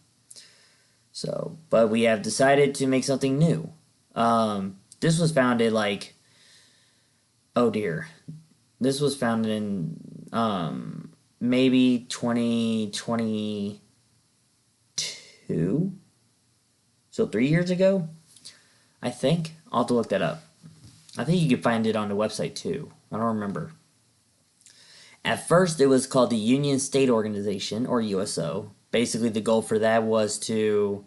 So, but we have decided to make something new. This was founded like, oh dear, this was founded in maybe 2022, so 3 years ago, I think. I'll have to look that up. I think you can find it on the website too. I don't remember. At first, it was called the Union State Organization, or USO. Basically, the goal for that was to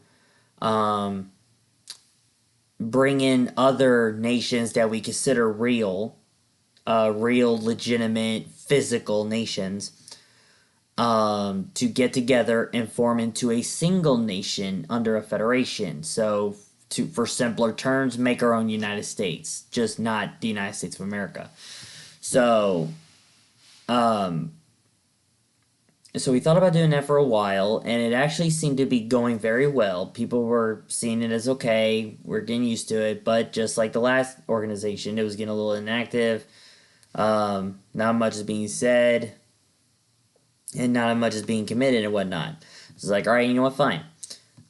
bring in other nations that we consider real, legitimate, physical nations, to get together and form into a single nation under a federation. So, for simpler terms, make our own United States, just not the United States of America. So, so we thought about doing that for a while, and it actually seemed to be going very well. People were seeing it as okay, we're getting used to it, but just like the last organization, it was getting a little inactive. Not much is being said, and not much is being committed and whatnot. So it's like, alright, you know what, fine.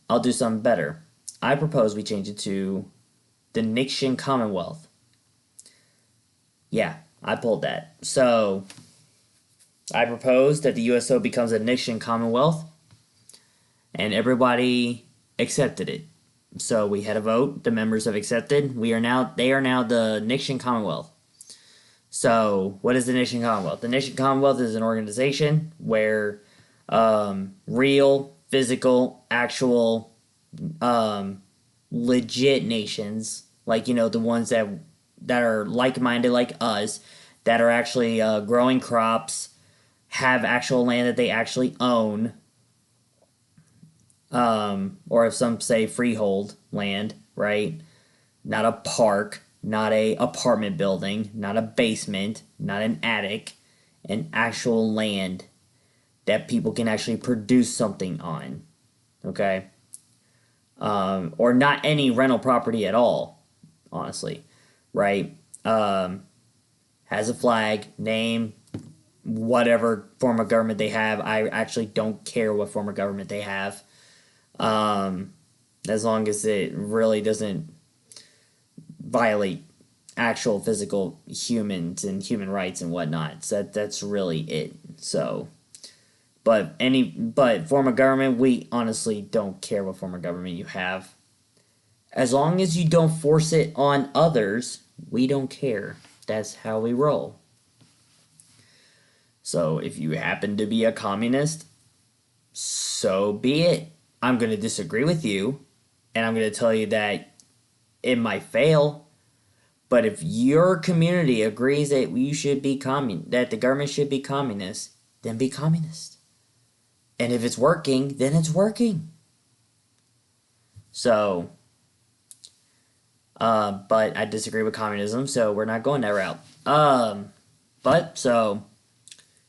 I'll do something better. I propose we change it to the Nyxian Commonwealth. Yeah, I pulled that. So, I propose that the USO becomes a Nyxian Commonwealth, and everybody accepted it. So we had a vote. The members have accepted. They are now the Nyxian Commonwealth. So what is the Nyxian Commonwealth? The Nyxian Commonwealth is an organization where real, physical, actual, legit nations, like the ones that are like-minded like us, that are actually growing crops, have actual land that they actually own, or if some say freehold land, right? Not a park, not a apartment building, not a basement, not an attic, an actual land that people can actually produce something on, okay? Or not any rental property at all, honestly, right? Has a flag, name, whatever form of government they have. I actually don't care what form of government they have, as long as it really doesn't violate actual physical humans and human rights and whatnot. So that's really it. So, but form of government, we honestly don't care what form of government you have. As long as you don't force it on others, we don't care. That's how we roll. So if you happen to be a communist, so be it. I'm going to disagree with you, and I'm going to tell you that it might fail. But if your community agrees that you should be that the government should be communist, then be communist. And if it's working, then it's working. So, but I disagree with communism, so we're not going that route.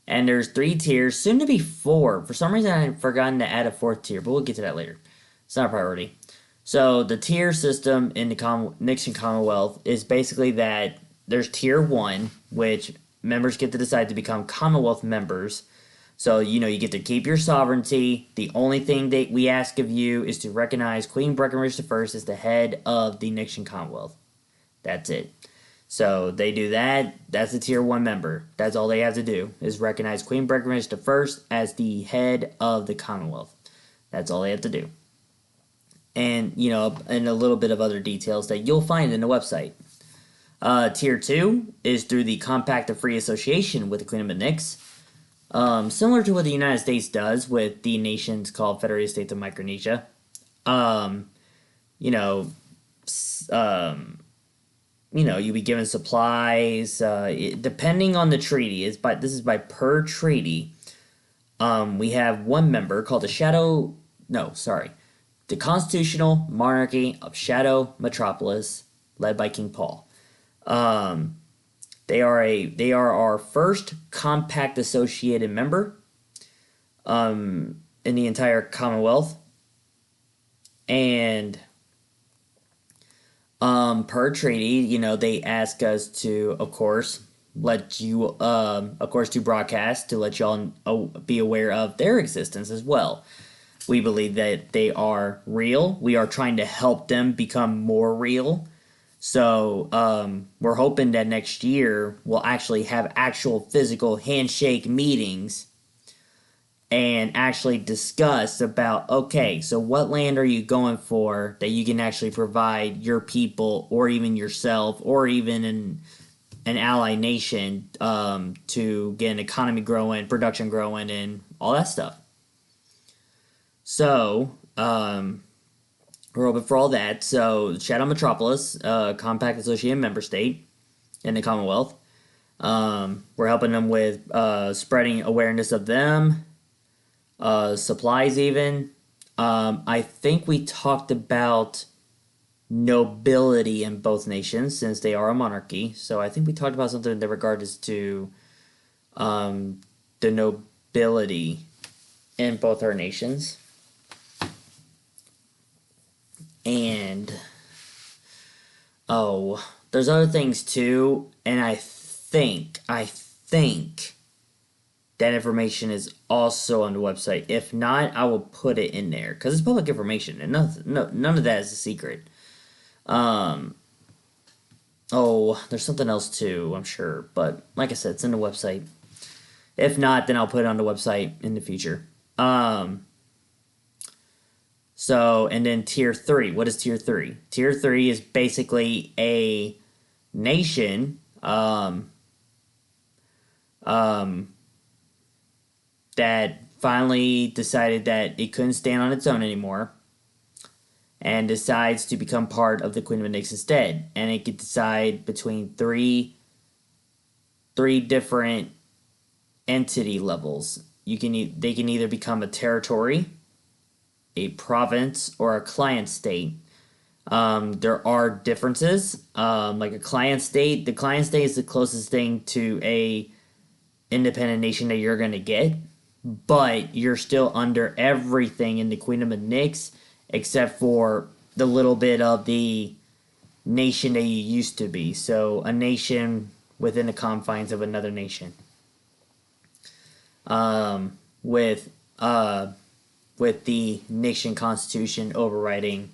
And there's 3 tiers, soon to be 4. For some reason, I've forgotten to add a 4th tier, but we'll get to that later. It's not a priority. So the tier system in the Nyxian Commonwealth is basically that there's tier 1, which members get to decide to become Commonwealth members. So, you get to keep your sovereignty. The only thing that we ask of you is to recognize Queen Breckenridge I as the head of the Nyxian Commonwealth. That's it. So they do that. That's a tier 1 member. That's all they have to do, is recognize Queen Breckenridge I as the head of the Commonwealth. That's all they have to do. And, and a little bit of other details that you'll find in the website. Tier 2 is through the Compact of Free Association with the Queendom of Nyx. Similar to what the United States does with the nations called Federated States of Micronesia. You'll be given supplies, depending on the treaty. This is by per treaty. We have one member called the Constitutional Monarchy of Shadow Metropolis, led by King Paul. They are our first compact associated member, in the entire Commonwealth, and per treaty, they ask us to, of course, to broadcast, to let y'all be aware of their existence as well. We believe that they are real. We are trying to help them become more real. So we're hoping that next year we'll actually have actual physical handshake meetings and actually discuss about, okay, so what land are you going for that you can actually provide your people or even yourself or even an ally nation to get an economy growing, production growing, and all that stuff. So we're open for all that. So Shadow Metropolis, compact associated member state in the Commonwealth. We're helping them with spreading awareness of them, supplies even. I think we talked about nobility in both nations since they are a monarchy. So I think we talked about something in regards to the nobility in both our nations. And there's other things too, and I think that information is also on the website. If not, I will put it in there because it's public information, and none of that is a secret. There's something else too, I'm sure, but like I said, it's in the website. If not, then I'll put it on the website in the future. So, and then tier 3. What is tier 3? Tier 3 is basically a nation that finally decided that it couldn't stand on its own anymore and decides to become part of the Queendom of Nyx instead. And it could decide between three different entity levels. They can either become a territory, a province, or a client state. There are differences. Like a client state, the client state is the closest thing to a independent nation that you're gonna get, but you're still under everything in the Queendom of Nyx, except for the little bit of the nation that you used to be. So a nation within the confines of another nation. With the nation constitution overriding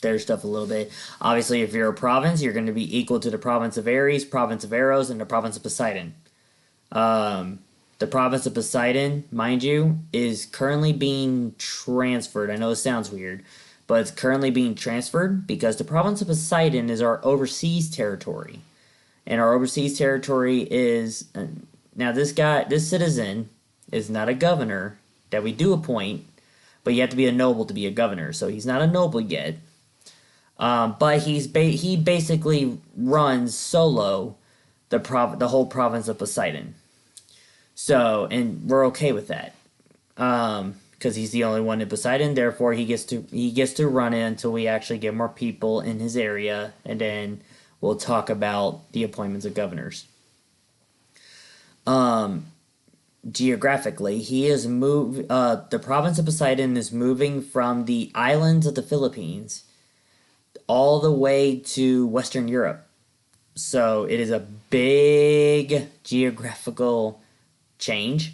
their stuff a little bit. Obviously, if you're a province, you're going to be equal to the province of Aries, province of Eros, and the province of Poseidon. The province of Poseidon, mind you, is currently being transferred. I know it sounds weird, but it's currently being transferred because the province of Poseidon is our overseas territory. And our overseas territory is... Now, this citizen is not a governor that we do appoint, but you have to be a noble to be a governor. So he's not a noble yet. But he basically runs solo the whole province of Poseidon. So, and we're okay with that, because he's the only one in Poseidon. Therefore, he gets to run it until we actually get more people in his area, and then we'll talk about the appointments of governors. Geographically, he is the province of Poseidon is moving from the islands of the Philippines all the way to Western Europe. So it is a big geographical change.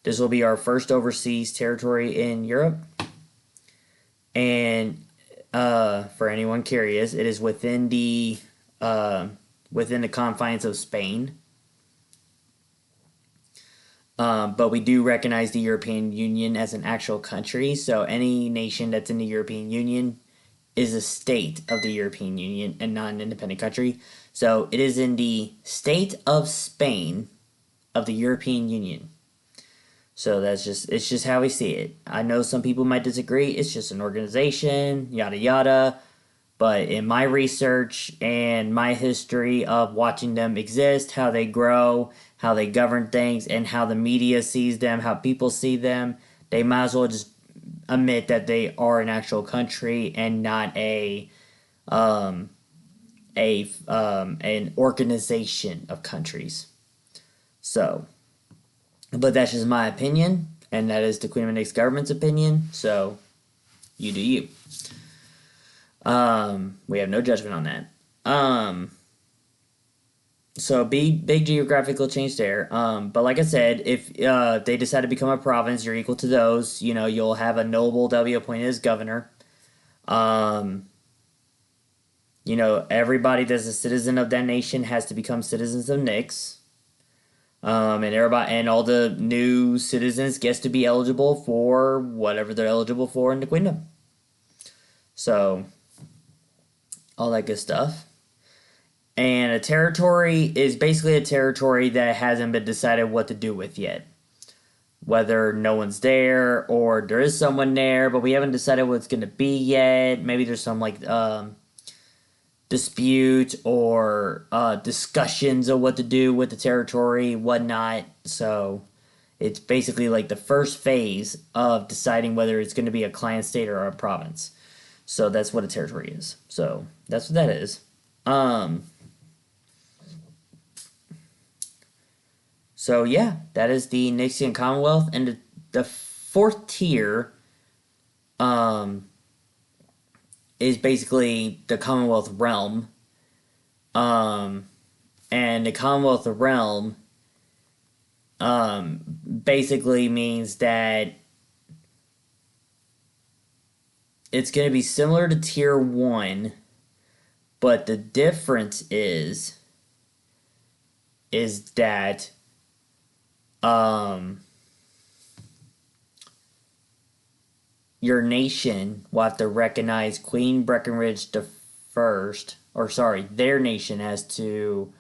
This will be our first overseas territory in Europe. And for anyone curious, it is within the confines of Spain. But we do recognize the European Union as an actual country, so any nation that's in the European Union is a state of the European Union and not an independent country. So it is in the state of Spain of the European Union. So it's just how we see it. I know some people might disagree. It's just an organization, yada yada. But in my research and my history of watching them exist, how they grow, how they govern things, and how the media sees them, how people see them, they might as well just admit that they are an actual country and not an organization of countries. So, but that's just my opinion, and that is the Queen of Nyx government's opinion. So, you do you. We have no judgment on that. So big geographical change there. But like I said, if they decide to become a province, you're equal to those. You know, you'll have a noble that'll be appointed as governor. Um, you know, everybody that's a citizen of that nation has to become citizens of Nyx. And everybody and all the new citizens gets to be eligible for whatever they're eligible for in the Queendom. So all that good stuff. And a territory is basically a territory that hasn't been decided what to do with yet. Whether no one's there or there is someone there, but we haven't decided what it's going to be yet. Maybe there's some like dispute or discussions of what to do with the territory, whatnot. So it's basically like the first phase of deciding whether it's going to be a client state or a province. So that's what a territory is. So that's what that is. So yeah, that is the Nyxian Commonwealth, and the fourth tier, is basically the Commonwealth realm, and the Commonwealth realm, basically means that it's going to be similar to tier 1, but the difference is that your nation will have to recognize Queen Breckenridge the First, or sorry, their nation has to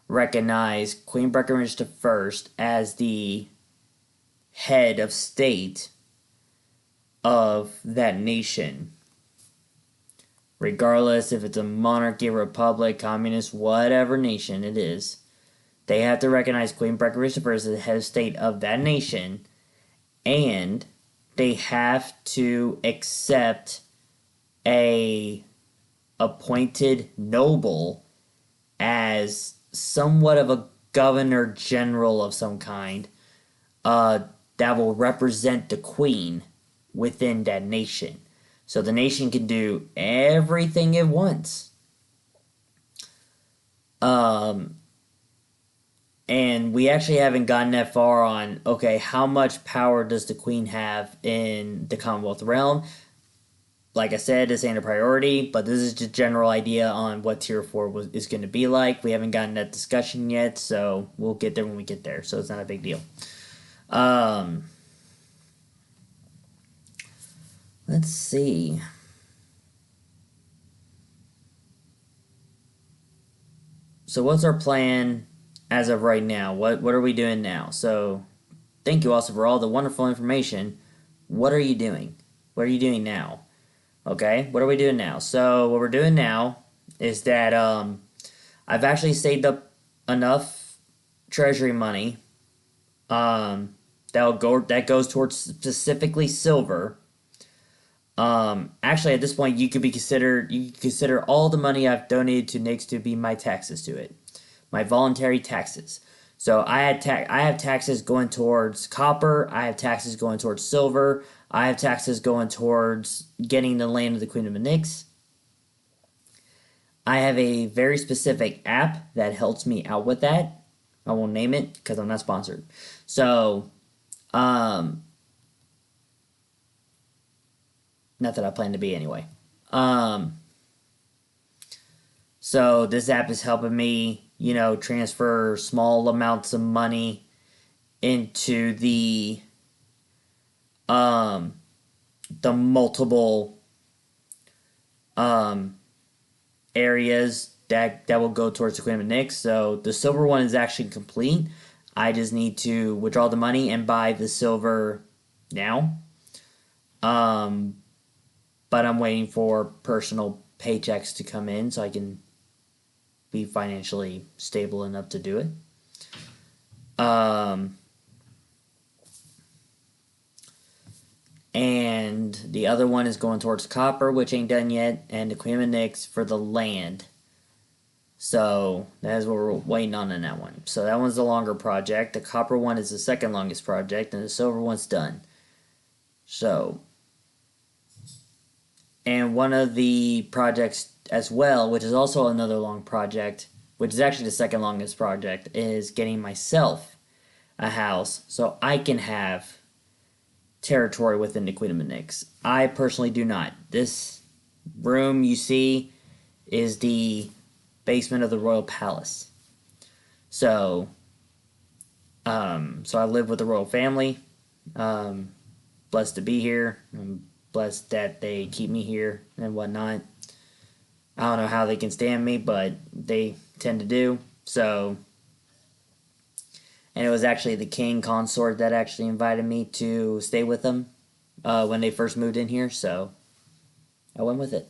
recognize Queen Breckenridge the First as the head of state of that nation, regardless if it's a monarchy, republic, communist, whatever nation it is. They have to recognize Queen Breckenridge the First as the head of state of that nation, and they have to accept a appointed noble as somewhat of a governor general of some kind, that will represent the queen within that nation. So the nation can do everything it wants. And we actually haven't gotten that far on, okay, how much power does the queen have in the Commonwealth realm? Like I said, this ain't a priority, but this is just a general idea on what Tier 4 is going to be like. We haven't gotten that discussion yet, so we'll get there when we get there, so it's not a big deal. Let's see. So what's our plan as of right now? What are we doing now? So thank you also for all the wonderful information. What are you doing? What are you doing now? Okay, what are we doing now? So what we're doing now is that I've actually saved up enough treasury money that goes towards specifically silver. Actually, at this point, you could consider all the money I've donated to Nyx to be my taxes to it, my voluntary taxes. So I have taxes going towards copper. I have taxes going towards silver. I have taxes going towards getting the land of the Queendom of Nyx. I have a very specific app that helps me out with that. I won't name it because I'm not sponsored. So, not that I plan to be anyway. So this app is helping me, transfer small amounts of money into the multiple areas that will go towards the Queendom of Nyx. So the silver one is actually complete. I just need to withdraw the money and buy the silver now. But I'm waiting for personal paychecks to come in so I can be financially stable enough to do it. And the other one is going towards copper, which ain't done yet, and the Queen of Nyx for the land. So that is what we're waiting on in that one. So that one's the longer project. The copper one is the second longest project, and the silver one's done. So, and one of the projects as well, which is also another long project, which is actually the second longest project, is getting myself a house so I can have territory within the Queendom of Nyx. I personally do not. This room you see is the basement of the royal palace. So, so I live with the royal family. Blessed to be here. I'm blessed that they keep me here and whatnot. I don't know how they can stand me, but they tend to do. So, and it was actually the king consort that actually invited me to stay with them when they first moved in here. So, I went with it.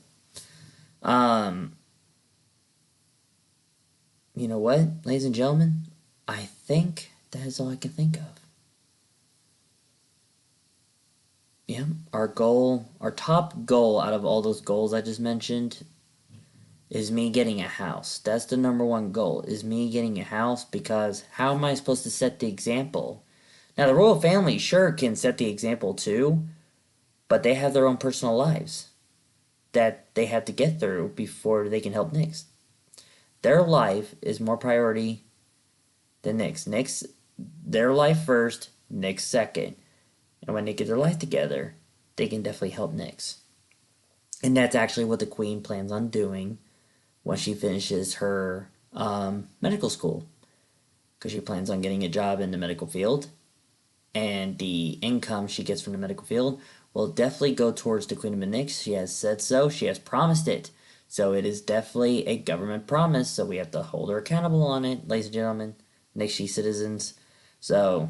You know what, ladies and gentlemen? I think that is all I can think of. Yeah, our goal, our top goal out of all those goals I just mentioned is me getting a house. That's the number one goal, is me getting a house, because how am I supposed to set the example? Now, the royal family sure can set the example too, but they have their own personal lives that they have to get through before they can help Nyx. Their life is more priority than Nyx. Nyx, their life first, Nyx second. And when they get their life together, they can definitely help Nyx. And that's actually what the Queen plans on doing when she finishes her medical school. Because she plans on getting a job in the medical field. And the income she gets from the medical field will definitely go towards the Queendom of Nyx. She has said so. She has promised it. So it is definitely a government promise. So we have to hold her accountable on it, ladies and gentlemen, Nyxy citizens. So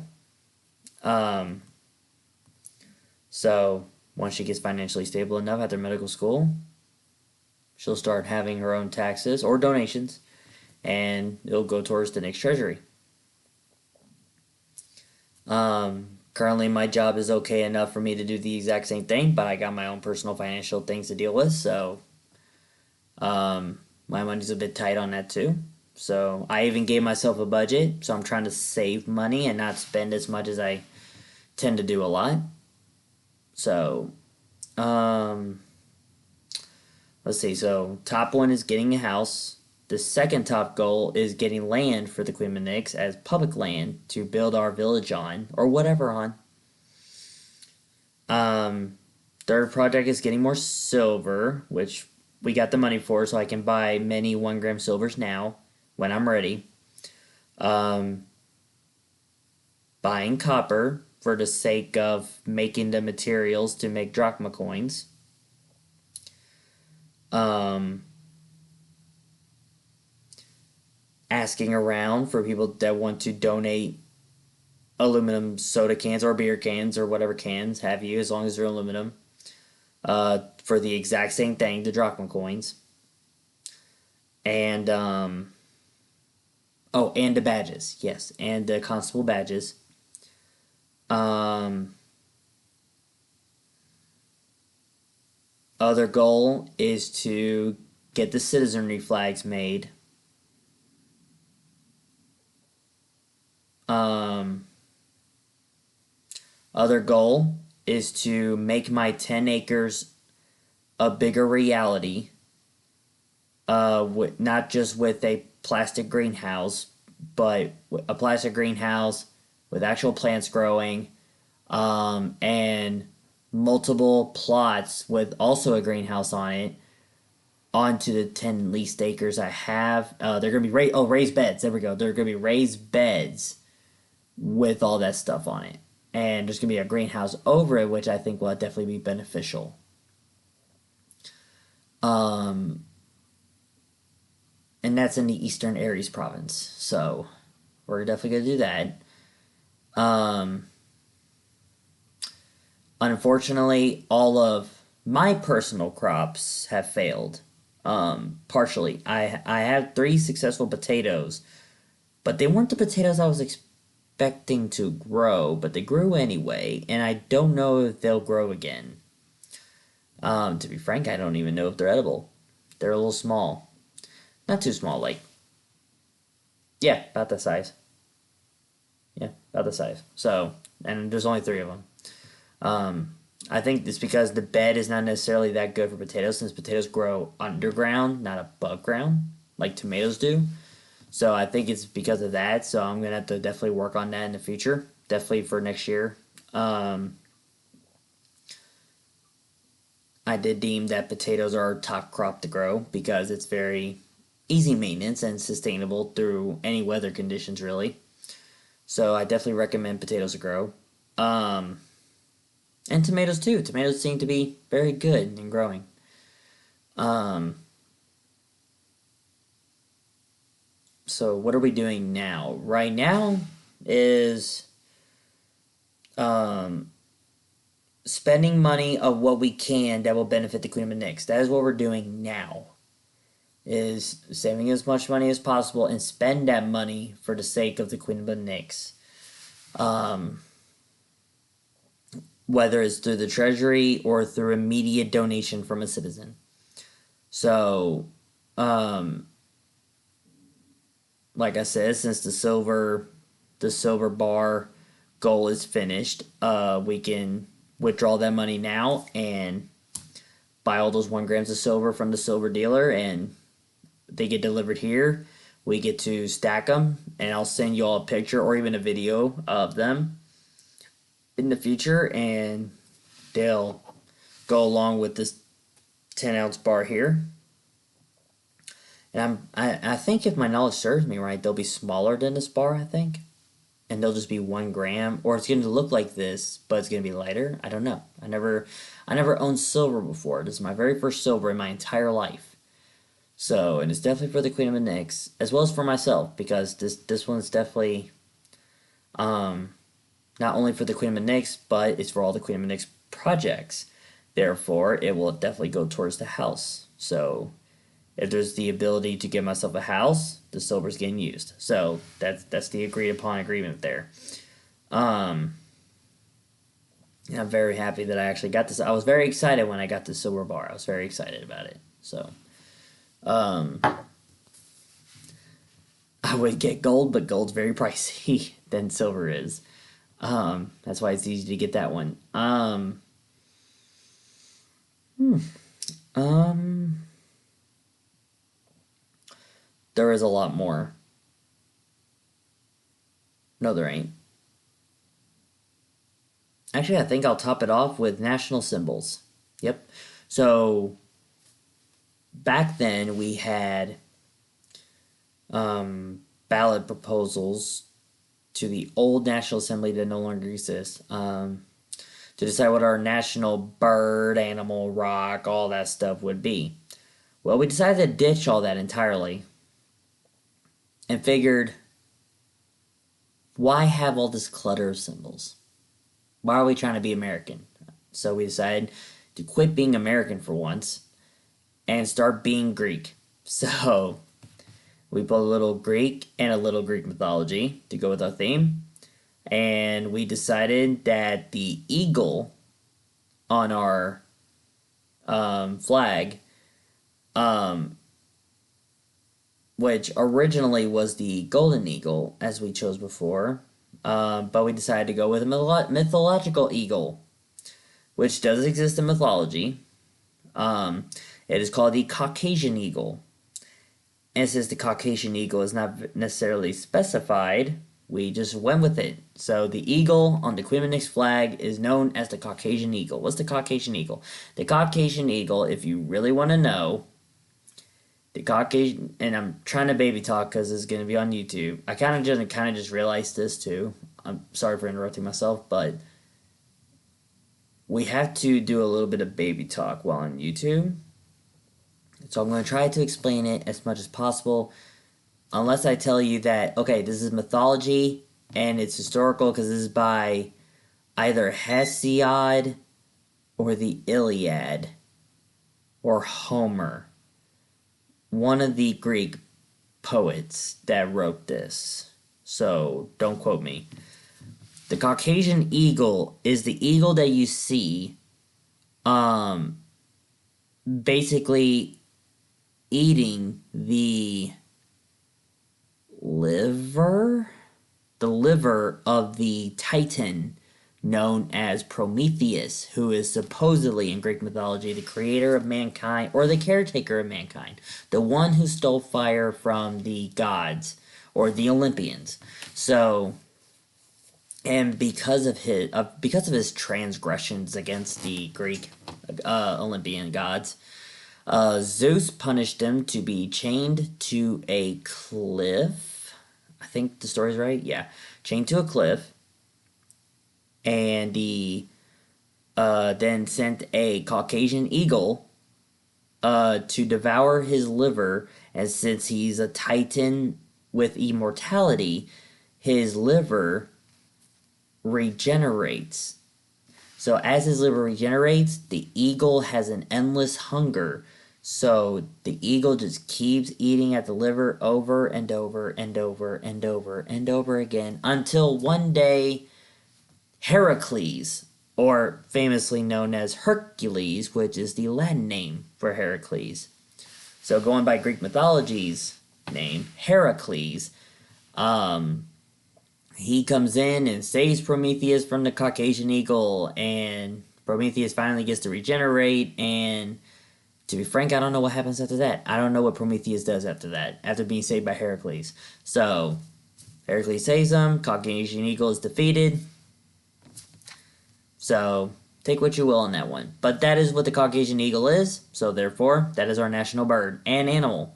once she gets financially stable enough after medical school, she'll start having her own taxes or donations, and it'll go towards the Nyx treasury. Currently, my job is okay enough for me to do the exact same thing, but I got my own personal financial things to deal with, so my money's a bit tight on that too. So I even gave myself a budget, so I'm trying to save money and not spend as much as I tend to do a lot. So, let's see. So, top one is getting a house. The second top goal is getting land for the Queen of Nyx as public land to build our village on, or whatever on. Third project is getting more silver, which we got the money for, so I can buy many 1 gram silvers now when I'm ready. Buying copper for the sake of making the materials to make drachma coins. Asking around for people that want to donate aluminum soda cans or beer cans or whatever cans have you, as long as they're aluminum, for the exact same thing, the drachma coins. And and the badges, yes, and the constable badges. Other goal is to get the citizenry flags made. Other goal is to make my 10 acres a bigger reality. Not just with a plastic greenhouse, but a plastic greenhouse with actual plants growing, and multiple plots with also a greenhouse on it, onto the 10 leased acres I have. They're going to be raised beds. There we go. They're going to be raised beds with all that stuff on it. And there's going to be a greenhouse over it, which I think will definitely be beneficial. And that's in the Eastern Aries province. So we're definitely going to do that. Unfortunately, all of my personal crops have failed. Partially. I had 3 successful potatoes, but they weren't the potatoes I was expecting to grow, but they grew anyway, and I don't know if they'll grow again. To be frank, I don't even know if they're edible. They're a little small. Not too small, like, yeah, about that size. Yeah, about the size. So, and there's only 3 of them. I think it's because the bed is not necessarily that good for potatoes, since potatoes grow underground, not above ground, like tomatoes do. So I think it's because of that. So I'm gonna have to definitely work on that in the future. Definitely for next year. I did deem that potatoes are our top crop to grow because it's very easy maintenance and sustainable through any weather conditions, really. So I definitely recommend potatoes to grow. Um, and tomatoes too. Tomatoes seem to be very good in growing. Um, so what are we doing now? Right now is um, spending money of what we can that will benefit the Queen of Nyx. That is what we're doing now. Is saving as much money as possible and spend that money for the sake of the Queen of Nyx. Um, whether it's through the treasury or through immediate donation from a citizen. So, um, like I said, since the silver bar goal is finished, we can withdraw that money now and buy all those 1 grams of silver from the silver dealer, and they get delivered here. We get to stack them, and I'll send you all a picture or even a video of them in the future, and they'll go along with this 10-ounce bar here. And I think if my knowledge serves me right, they'll be smaller than this bar, I think. And they'll just be 1 gram. Or it's going to look like this, but it's going to be lighter. I don't know. I never owned silver before. This is my very first silver in my entire life. So, and it's definitely for the Queen of Nyx, as well as for myself, because this one's definitely not only for the Queen of Nyx, but it's for all the Queen of Nyx projects. Therefore, it will definitely go towards the house. So, if there's the ability to get myself a house, the silver's getting used. So that's the agreed upon agreement there. And I'm very happy that I actually got this. I was very excited when I got the silver bar. I was very excited about it. So, I would get gold, but gold's very pricey than silver is. That's why it's easy to get that one. There is a lot more. No, there ain't. Actually, I think I'll top it off with national symbols. Yep. So, back then we had ballot proposals to the old National Assembly that no longer exists to decide what our national bird, animal, rock, all that stuff would be. Well, we decided to ditch all that entirely and figured, why have all this clutter of symbols? Why are we trying to be American? So we decided to quit being American for once and start being Greek. So we put a little Greek and a little Greek mythology to go with our theme. And we decided that the eagle on our flag, which originally was the golden eagle, as we chose before, but we decided to go with a mythological eagle, which does exist in mythology. It is called the Caucasian eagle. And since the Caucasian eagle is not necessarily specified, we just went with it. So the eagle on the Queen of Nyx flag is known as the Caucasian eagle. What's the Caucasian eagle? The Caucasian eagle, if you really want to know, the Caucasian, and I'm trying to baby talk because it's going to be on YouTube. I kind of just realized this too. I'm sorry for interrupting myself, but we have to do a little bit of baby talk while on YouTube. So I'm going to try to explain it as much as possible, unless I tell you that, okay, this is mythology and it's historical because this is by either Hesiod or the Iliad or Homer, one of the Greek poets that wrote this. So don't quote me. The Caucasian eagle is the eagle that you see basically eating the liver of the Titan known as Prometheus, who is supposedly in Greek mythology the creator of mankind, or the caretaker of mankind, the one who stole fire from the gods or the Olympians. So, and because of his transgressions against the Greek Olympian gods, Zeus punished him to be chained to a cliff. I think the story's right. Yeah, chained to a cliff, and he then sent a Caucasian eagle to devour his liver. And since he's a titan with immortality, his liver regenerates. So as his liver regenerates, the eagle has an endless hunger. So the eagle just keeps eating at the liver over and over and over and over and over again until one day Heracles, or famously known as Hercules, which is the Latin name for Heracles. So going by Greek mythology's name, Heracles, he comes in and saves Prometheus from the Caucasian eagle, and Prometheus finally gets to regenerate. And to be frank, I don't know what happens after that. I don't know what Prometheus does after that, after being saved by Heracles. So Heracles saves him, Caucasian eagle is defeated. So take what you will on that one. But that is what the Caucasian eagle is, so therefore that is our national bird and animal.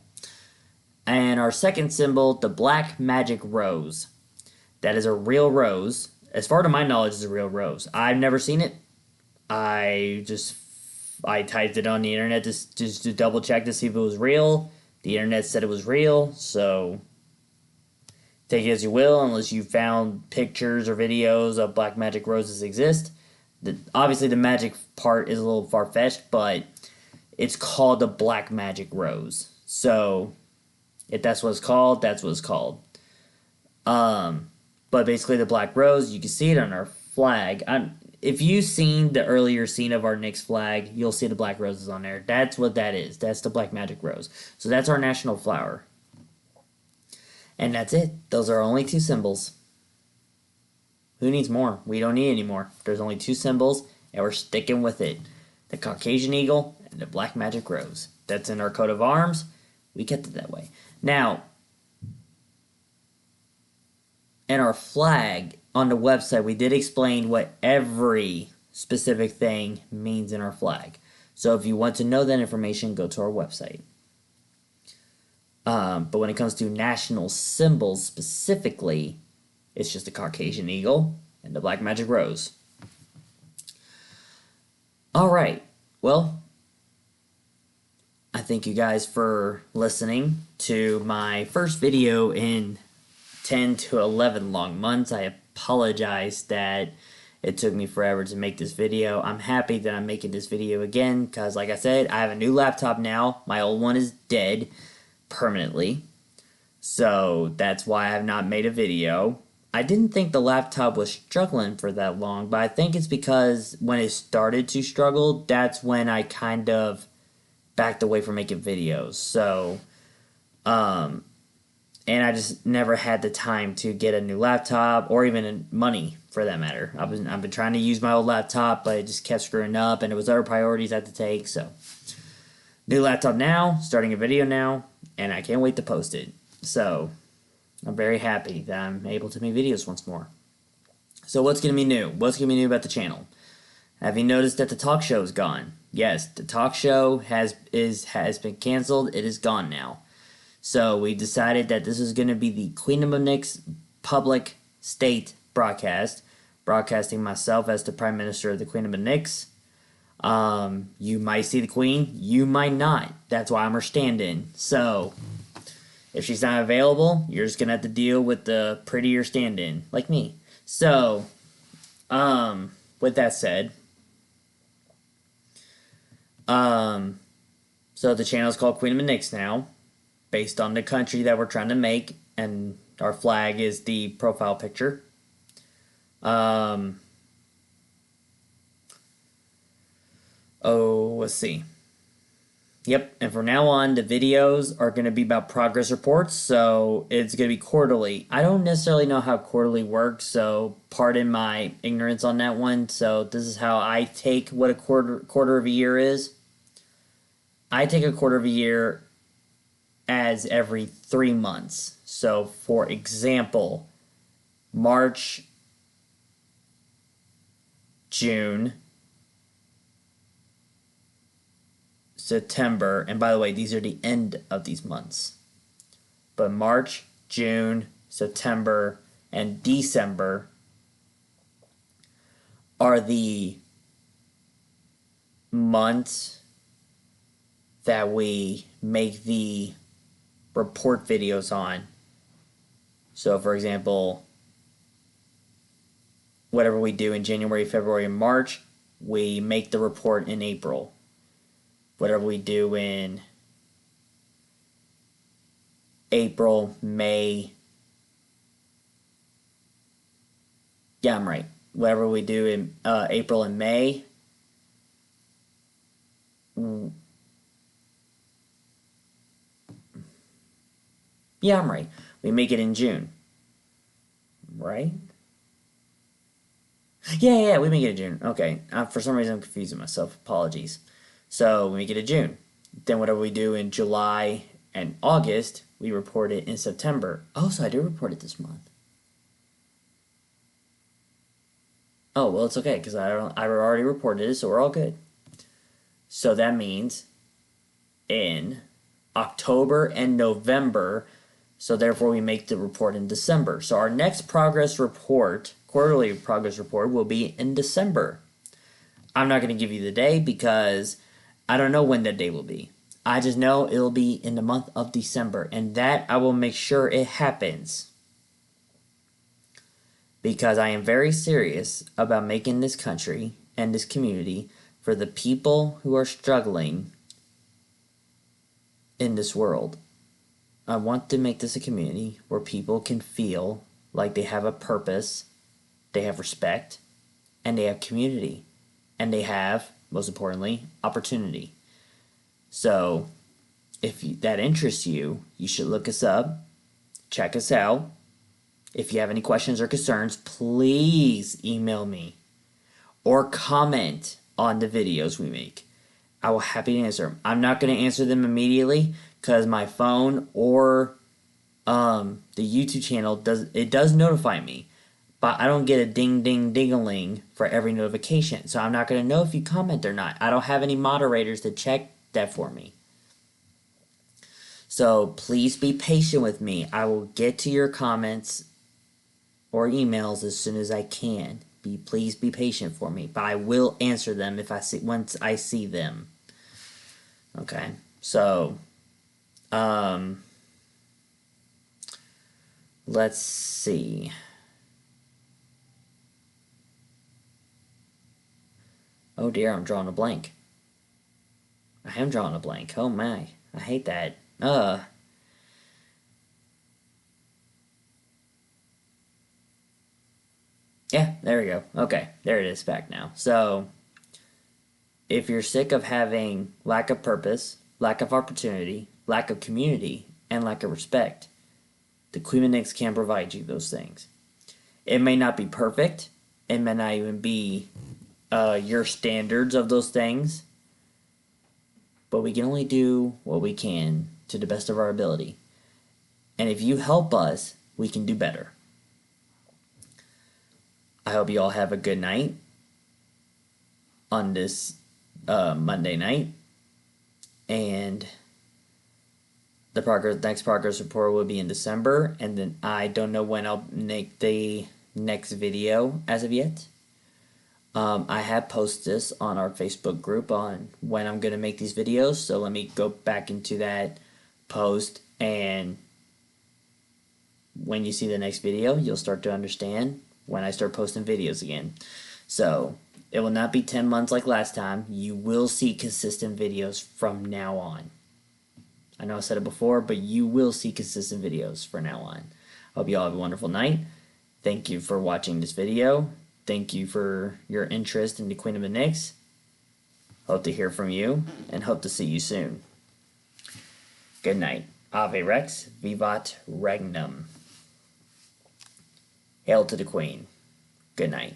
And our second symbol, the black magic rose. That is a real rose. As far to my knowledge, it's a real rose. I've never seen it. I typed it on the internet just to double check to see if it was real. The internet said it was real, so take it as you will, unless you found pictures or videos of black magic roses exist. Obviously, the magic part is a little far-fetched, but it's called the black magic rose. So if that's what it's called, that's what it's called. But basically the black rose, you can see it on our flag. If you've seen the earlier scene of our Nyx flag, you'll see the black roses on there. That's what that is. That's the black magic rose. So that's our national flower. And that's it. Those are only two symbols. Who needs more? We don't need any more. There's only two symbols, and we're sticking with it. The Caucasian eagle and the black magic rose. That's in our coat of arms. We kept it that way. Now, in our flag on the website, we did explain what every specific thing means in our flag. So if you want to know that information, go to our website. But when it comes to national symbols specifically, it's just the Caucasian eagle and the black magic rose. Alright, well, I thank you guys for listening to my first video in 10 to 11 long months. I apologize that it took me forever to make this video. I'm happy that I'm making this video again because, like I said, I have a new laptop now. My old one is dead permanently, so that's why I have not made a video. I didn't think the laptop was struggling for that long, but I think it's because when it started to struggle, that's when I kind of backed away from making videos. So, and I just never had the time to get a new laptop or even money for that matter. I've been trying to use my old laptop, but it just kept screwing up, and there was other priorities I had to take. So, new laptop now, starting a video now, and I can't wait to post it. So, I'm very happy that I'm able to make videos once more. So, what's going to be new? What's going to be new about the channel? Have you noticed that the talk show is gone? Yes, the talk show has been canceled. It is gone now. So we decided that this is going to be the Queendom of Nyx public state broadcast, broadcasting myself as the Prime Minister of the Queendom of Nyx. You might see the Queen, you might not. That's why I'm her stand-in. So if she's not available, you're just going to have to deal with the prettier stand-in, like me. So, with that said, so the channel is called Queendom of Nyx now, based on the country that we're trying to make, and our flag is the profile picture. Let's see. Yep, and from now on, the videos are going to be about progress reports, so it's going to be quarterly. I don't necessarily know how quarterly works, so pardon my ignorance on that one. So this is how I take what a quarter of a year is. I take a quarter of a year as every 3 months. So, for example, March, June, September, and by the way, these are the end of these months. But March, June, September, and December are the months that we make the report videos on. So, for example, whatever we do in January, February, and March, we make the report in April. Whatever we do in April, May. Yeah, I'm right. Whatever we do in April and May. Yeah, I'm right. We make it in June. Right? Yeah, we make it in June. Okay. For some reason, I'm confusing myself. Apologies. So, we make it in June. Then, whatever we do in July and August, we report it in September. Oh, so I do report it this month. Oh, well, it's okay, because I already reported it, so we're all good. So, that means in October and November, so therefore we make the report in December. So our next progress report, quarterly progress report, will be in December. I'm not going to give you the day because I don't know when that day will be. I just know it'll be in the month of December, and that I will make sure it happens. Because I am very serious about making this country and this community for the people who are struggling in this world. I want to make this a community where people can feel like they have a purpose, they have respect, and they have community. And they have, most importantly, opportunity. So, if that interests you, you should look us up, check us out. If you have any questions or concerns, please email me or comment on the videos we make. I will happy to answer them. I'm not going to answer them immediately because my phone or the YouTube channel does notify me, but I don't get a ding ding ding-a-ling for every notification. So I'm not going to know if you comment or not. I don't have any moderators to check that for me. So please be patient with me. I will get to your comments or emails as soon as I can. Please be patient for me, but I will answer them once I see them. Okay, so let's see. Oh dear, I'm drawing a blank. I am drawing a blank. Oh my, I hate that. Yeah, there we go. Okay, there it is back now. So, if you're sick of having lack of purpose, lack of opportunity, lack of community, and lack of respect, the Queendom of Nyx can provide you those things. It may not be perfect. It may not even be your standards of those things. But we can only do what we can to the best of our ability. And if you help us, we can do better. I hope you all have a good night on this Monday night. And the next progress report will be in December. And then I don't know when I'll make the next video as of yet. I have posted this on our Facebook group on when I'm going to make these videos. So let me go back into that post, and when you see the next video, you'll start to understand when I start posting videos again. So it will not be 10 months like last time. You will see consistent videos from now on. I know I said it before, but you will see consistent videos from now on. Hope you all have a wonderful night. Thank you for watching this video. Thank you for your interest in the Queendom of Nyx. Hope to hear from you, and hope to see you soon. Good night. Ave Rex, Vivat Regnum. Hail to the Queen. Good night.